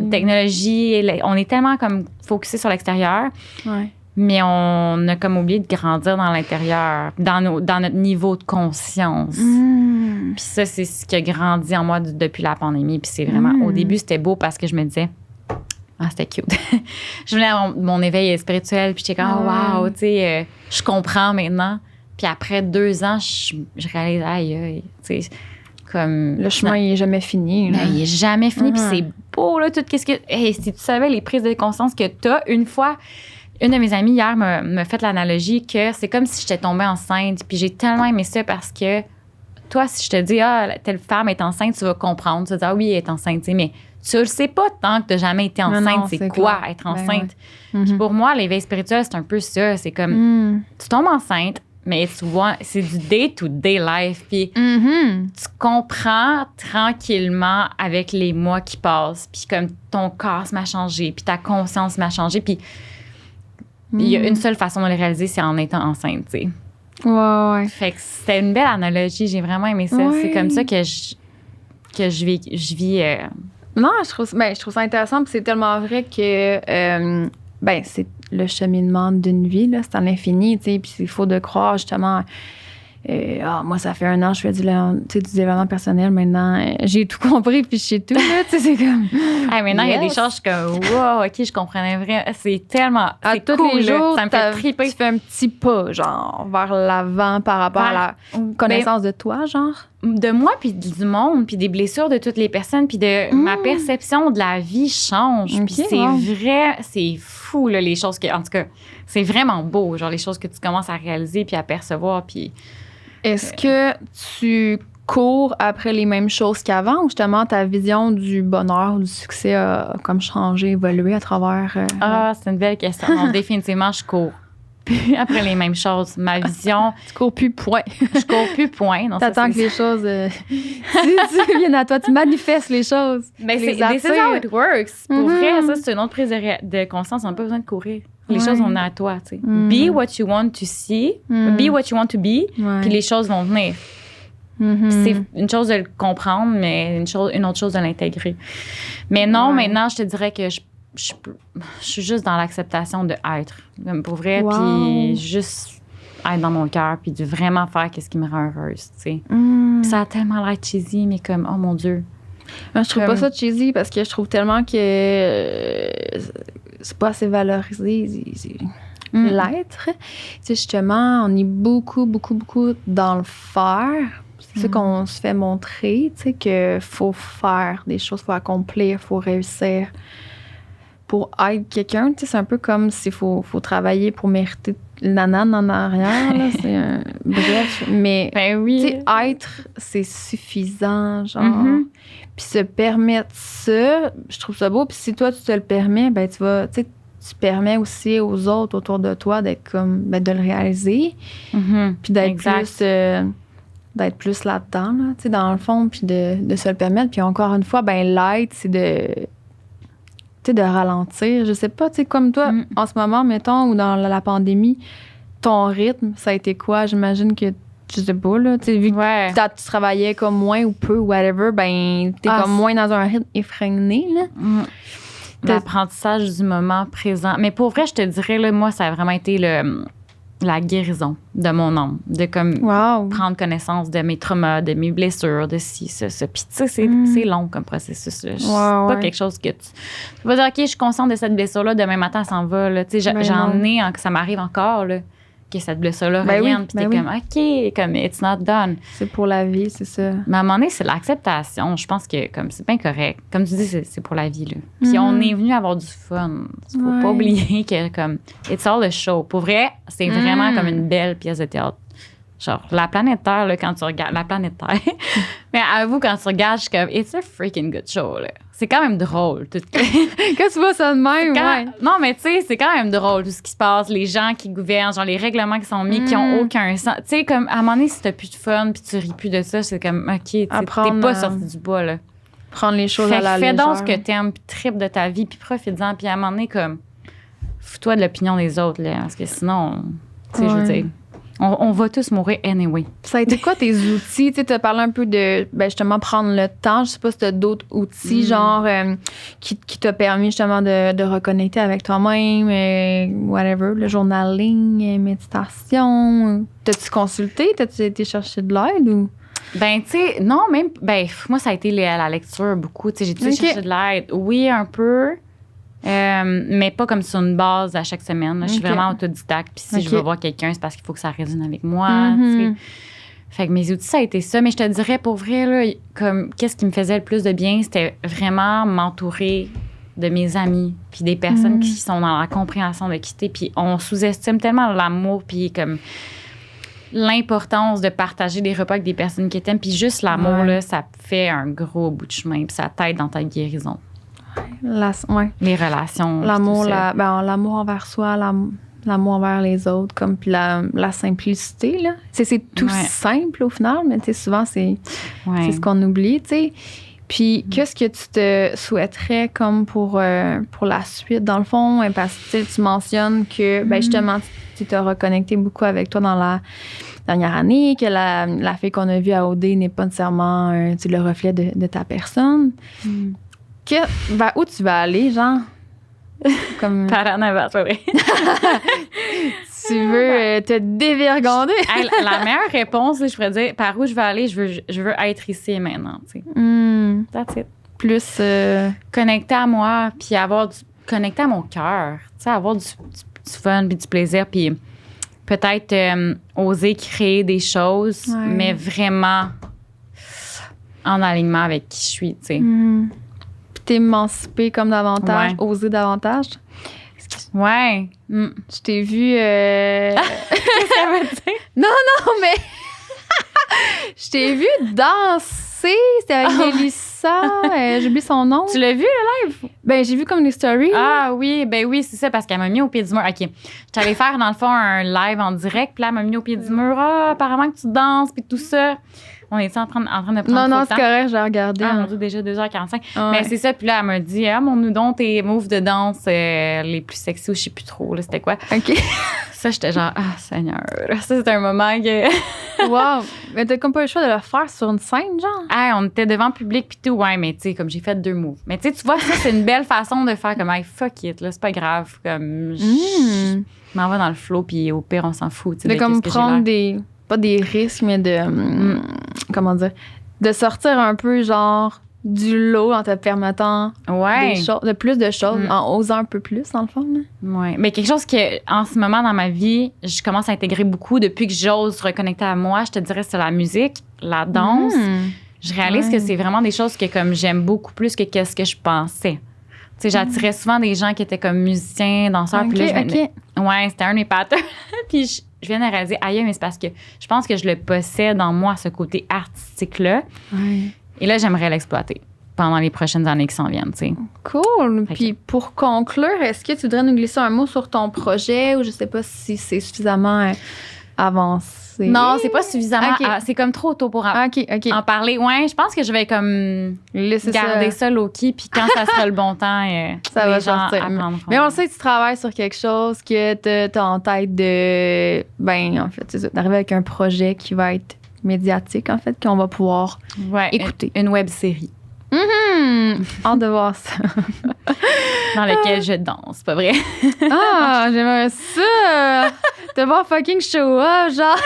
technologie. On est tellement comme focusé sur l'extérieur. Ouais. Mais on a comme oublié de grandir dans l'intérieur, dans notre niveau de conscience. Puis ça, c'est ce qui a grandi en moi depuis la pandémie. Puis c'est vraiment... Au début, c'était beau parce que je me disais... Ah, c'était cute. Je venais à mon éveil spirituel, puis j'étais comme, wow, tu sais, je comprends maintenant. Puis après 2 ans, je réalise, aïe, tu sais, comme... Le chemin, il n'est jamais fini. Là. Il n'est jamais fini, puis c'est beau, là, tout qu'est-ce que... Hey, si tu savais les prises de conscience que tu as, une fois... Une de mes amies hier m'a fait l'analogie que c'est comme si j'étais tombée enceinte. Puis j'ai tellement aimé ça parce que toi, si je te dis, telle femme est enceinte, tu vas comprendre. Tu vas dire, oui, elle est enceinte. Mais tu le sais pas tant que tu n'as jamais été enceinte. C'est quoi être enceinte? Puis pour moi, l'éveil spirituel, c'est un peu ça. C'est comme, tu tombes enceinte, mais c'est du day-to-day life. Puis tu comprends tranquillement avec les mois qui passent. Puis comme ton corps m'a changé, puis ta conscience m'a changé. Puis il y a une seule façon de le réaliser, c'est en étant enceinte, tu sais. Ouais. Fait que c'était une belle analogie. J'ai vraiment aimé ça. Ouais. C'est comme ça que je vis. Non, je trouve ça intéressant. Puis c'est tellement vrai que c'est le cheminement d'une vie, là. C'est à l'infini, tu sais. Puis il faut de croire, justement... moi, ça fait 1 an, je fais du développement personnel. Maintenant, j'ai tout compris, puis je sais tout. Là, c'est comme. Maintenant, il y a des choses, je suis comme, wow, OK, je comprenais vraiment. C'est tellement. À tous cool, les jours, ça me fait triper. Tu fais un petit pas, genre, vers l'avant par rapport à la connaissance de toi, genre. De moi, puis du monde, puis des blessures de toutes les personnes, puis de ma perception de la vie change. Puis c'est vrai, c'est fou, là, les choses que. En tout cas, c'est vraiment beau, genre, les choses que tu commences à réaliser, puis à percevoir, puis. Est-ce que tu cours après les mêmes choses qu'avant ou justement ta vision du bonheur ou du succès a comme changé, évolué à travers... c'est une belle question. Non, définitivement, je cours plus après les mêmes choses. Ma vision... Tu cours plus, point. Je cours plus, point. T'attends que les choses tu viennent à toi, tu manifestes les choses. Mais this is how it works. Pour vrai, ça, c'est une autre prise de conscience. On n'a pas besoin de courir. Les choses, on est à toi, tu sais. Be what you want to see. Be what you want to be. Puis les choses vont venir. C'est une chose de le comprendre, mais une autre chose de l'intégrer. Mais non, maintenant, je te dirais que je suis juste dans l'acceptation de être, comme pour vrai, Wow. puis juste être dans mon cœur, puis de vraiment faire ce qui me rend heureuse, tu sais. Puis ça a tellement l'air cheesy, mais comme, oh mon Dieu. Moi, je trouve pas ça cheesy parce que je trouve tellement que c'est pas assez valorisé, l'être. Tu sais, justement, on est beaucoup, beaucoup, beaucoup dans le faire. C'est ça qu'on se fait montrer, tu sais, qu'il faut faire des choses, il faut accomplir, il faut réussir. Pour être quelqu'un, tu sais, c'est un peu comme s'il faut travailler pour mériter le nanan en arrière, là. Bref, mais Ben oui. tu sais, être, c'est suffisant, genre. Puis se permettre ça, je trouve ça beau. Puis si toi, tu te le permets, ben tu vas, tu sais, tu permets aussi aux autres autour de toi d'être comme, ben, de le réaliser. Puis d'être plus là-dedans, là, tu sais, dans le fond, puis de se le permettre. Puis encore une fois, ben l'être, c'est de ralentir. Je sais pas, tu sais, comme toi, en ce moment, mettons, ou dans la pandémie, ton rythme, ça a été quoi? J'imagine que, je sais pas, là, tu sais, vu que tu travaillais comme moins ou peu, whatever, ben, t'es comme moins dans un rythme effréné, là. L'apprentissage du moment présent. Mais pour vrai, je te dirais, là, moi, ça a vraiment été la guérison de mon âme, de comme prendre connaissance de mes traumas, de mes blessures, de ci, ça. Puis tu sais, c'est long comme processus. C'est pas quelque chose que tu vas dire, OK, je suis consciente de cette blessure-là, demain matin, ça s'en va. Là. Tu sais, j'en ai, ça m'arrive encore, là, que cette blessure-là revienne. Puis t'es comme, OK, comme, it's not done. C'est pour la vie, c'est ça. Mais à un moment donné, c'est l'acceptation. Je pense que comme c'est bien correct. Comme tu dis, c'est pour la vie, là. Puis on est venu avoir du fun. Faut pas oublier que, comme, it's all a show. Pour vrai, c'est vraiment comme une belle pièce de théâtre. Genre, la planète Terre, là, quand tu regardes... La planète Terre. Mais avoue, quand tu regardes, je suis comme, it's a freaking good show, là. C'est quand même drôle. Quand tu vois ça de même, Non, mais tu sais, c'est quand même drôle, tout ce qui se passe, les gens qui gouvernent, genre les règlements qui sont mis, qui ont aucun sens. Tu sais, comme, à un moment donné, si t'as plus de fun puis tu ris plus de ça, c'est comme, OK, t'es pas sorti du bois, là. Prendre les choses à la légère. Fais donc ce que t'aimes, puis tripe de ta vie, puis profite-en, puis à un moment donné, comme, fous-toi de l'opinion des autres, là, parce que sinon, tu sais, je veux dire... On va tous mourir anyway. Ça a été quoi tes outils? Tu as parlé un peu de, ben, justement, prendre le temps. Je sais pas si tu as d'autres outils, genre, qui t'a permis, justement, de reconnecter avec toi-même, whatever, le journaling, méditation. T'as-tu consulté? T'as-tu été chercher de l'aide ou? Ben, tu sais, non, même, ben, moi, ça a été la lecture beaucoup. Tu sais, j'ai été chercher de l'aide. Oui, un peu. Mais pas comme sur une base à chaque semaine. Là. Je suis vraiment autodidacte. Puis si je veux voir quelqu'un, c'est parce qu'il faut que ça résonne avec moi. Tu sais. Fait que mes outils, ça a été ça. Mais je te dirais, pour vrai, là, comme, qu'est-ce qui me faisait le plus de bien, c'était vraiment m'entourer de mes amis puis des personnes qui sont dans la compréhension de quitter. Puis on sous-estime tellement l'amour puis comme l'importance de partager des repas avec des personnes qui t'aiment. Puis juste l'amour, là, ça fait un gros bout de chemin. Puis ça t'aide dans ta guérison. Les relations. L'amour, l'amour envers soi, l'amour envers les autres, comme puis la simplicité, là. C'est tout simple au final, mais tu sais, souvent, c'est ce qu'on oublie, tu sais. Puis, qu'est-ce que tu te souhaiterais comme pour la suite, dans le fond? Parce que tu mentionnes que, ben justement, tu t'es reconnecté beaucoup avec toi dans la dernière année, que la fille qu'on a vue à OD n'est pas nécessairement le reflet de ta personne. Où tu vas aller, genre? Comme... Par en avant, c'est vrai. Tu veux te dévergonder? La meilleure réponse, je pourrais dire, par où je vais aller, je veux être ici et maintenant, tu sais. That's it. Plus... Connecter à moi, puis connecter à mon cœur, tu sais, avoir du fun, puis du plaisir, puis peut-être oser créer des choses, mais vraiment en alignement avec qui je suis, tu sais. T'émanciper comme davantage, oser davantage. Ouais. Je t'ai vu... Qu'est-ce que ça veut dire? Non, mais... Je t'ai vu danser. C'était avec Mélissa. J'ai oublié son nom. Tu l'as vu, le live? Ben, j'ai vu comme des stories. Ah oui, ben oui, c'est ça, parce qu'elle m'a mis au pied du mur. OK. J'allais faire, dans le fond, un live en direct, puis là, elle m'a mis au pied du mur. Ah, apparemment que tu danses, puis tout ça. On est en train de prendre Non, c'est correct, j'ai regardé. Ah, mon Dieu, déjà 2h45. Mais c'est ça, puis là, elle m'a dit, montre-nous donc tes moves de danse les plus sexy ou je sais plus trop, là, c'était quoi. OK. Ça, j'étais genre, Seigneur. Ça, c'était un moment que... Wow. Mais t'as comme pas le choix de le faire sur une scène, genre? On était devant le public, puis tout, mais tu sais, comme j'ai fait 2 moves. Mais tu sais, tu vois, ça, c'est une belle façon de faire comme, hey, fuck it, là, c'est pas grave. Comme, je m'en vais dans le flow, puis au pire, on s'en fout. De comme prendre pas des risques, mais comment dire, de sortir un peu, genre, du lot en te permettant plus de choses, en osant un peu plus, dans le fond. Oui, mais quelque chose que, en ce moment dans ma vie, je commence à intégrer beaucoup depuis que j'ose reconnecter à moi, je te dirais, c'est la musique, la danse. Je réalise que c'est vraiment des choses que comme j'aime beaucoup plus que qu'est-ce que je pensais. Tu sais, j'attirais souvent des gens qui étaient comme musiciens, danseurs. Puis là, ouais, c'était un de mes patterns. Puis je viens de réaliser, aïe, mais c'est parce que je pense que je le possède en moi, ce côté artistique-là. Ouais. Et là, j'aimerais l'exploiter pendant les prochaines années qui s'en viennent, tu sais. Cool. Puis pour conclure, est-ce que tu voudrais nous glisser un mot sur ton projet ou je sais pas si c'est suffisamment avancé? Non, c'est pas suffisamment. C'est comme trop tôt pour en parler. Ouais, je pense que je vais comme garder ça low-key, puis quand ça sera le bon temps, ça va sortir. Mais on sait que tu travailles sur quelque chose, que tu as en tête de... Ben, en fait, c'est ça, d'arriver avec un projet qui va être médiatique, en fait, qu'on va pouvoir écouter. Une web-série. Hâte de voir ça. Dans laquelle je danse, pas vrai? J'aimerais ça! Te voir fucking show up, genre...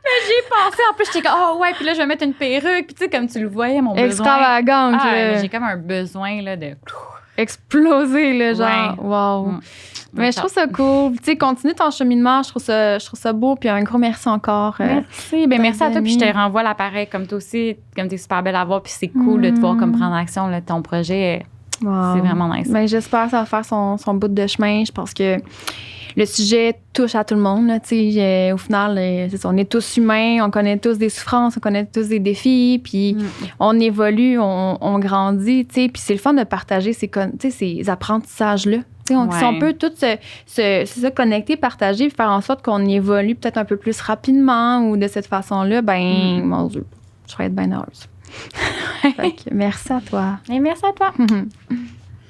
Mais j'y ai pensé. En plus, j'étais comme, puis là, je vais mettre une perruque. Puis tu sais, comme tu le voyais, mon besoin... Extravagante. J'ai comme un besoin, là, de... Exploser, là, genre, wow. Mais je trouve ça cool. Tu sais, continue ton cheminement. Je trouve ça beau. Puis un gros merci encore. Merci. Merci à toi. Puis je te renvoie l'appareil comme toi aussi. Comme t'es super belle à voir. Puis c'est cool de te voir comme prendre action. Là, ton projet, c'est vraiment nice. Ben, j'espère que ça va faire son bout de chemin. Je pense que le sujet touche à tout le monde. Là, au final, on est tous humains. On connaît tous des souffrances. On connaît tous des défis. Puis on évolue. On grandit. Puis c'est le fun de partager ces apprentissages-là. Si on peut tous se connecter, partager, faire en sorte qu'on évolue peut-être un peu plus rapidement ou de cette façon-là, mon Dieu, je serais bien heureuse. Fait que, merci à toi. Et merci à toi.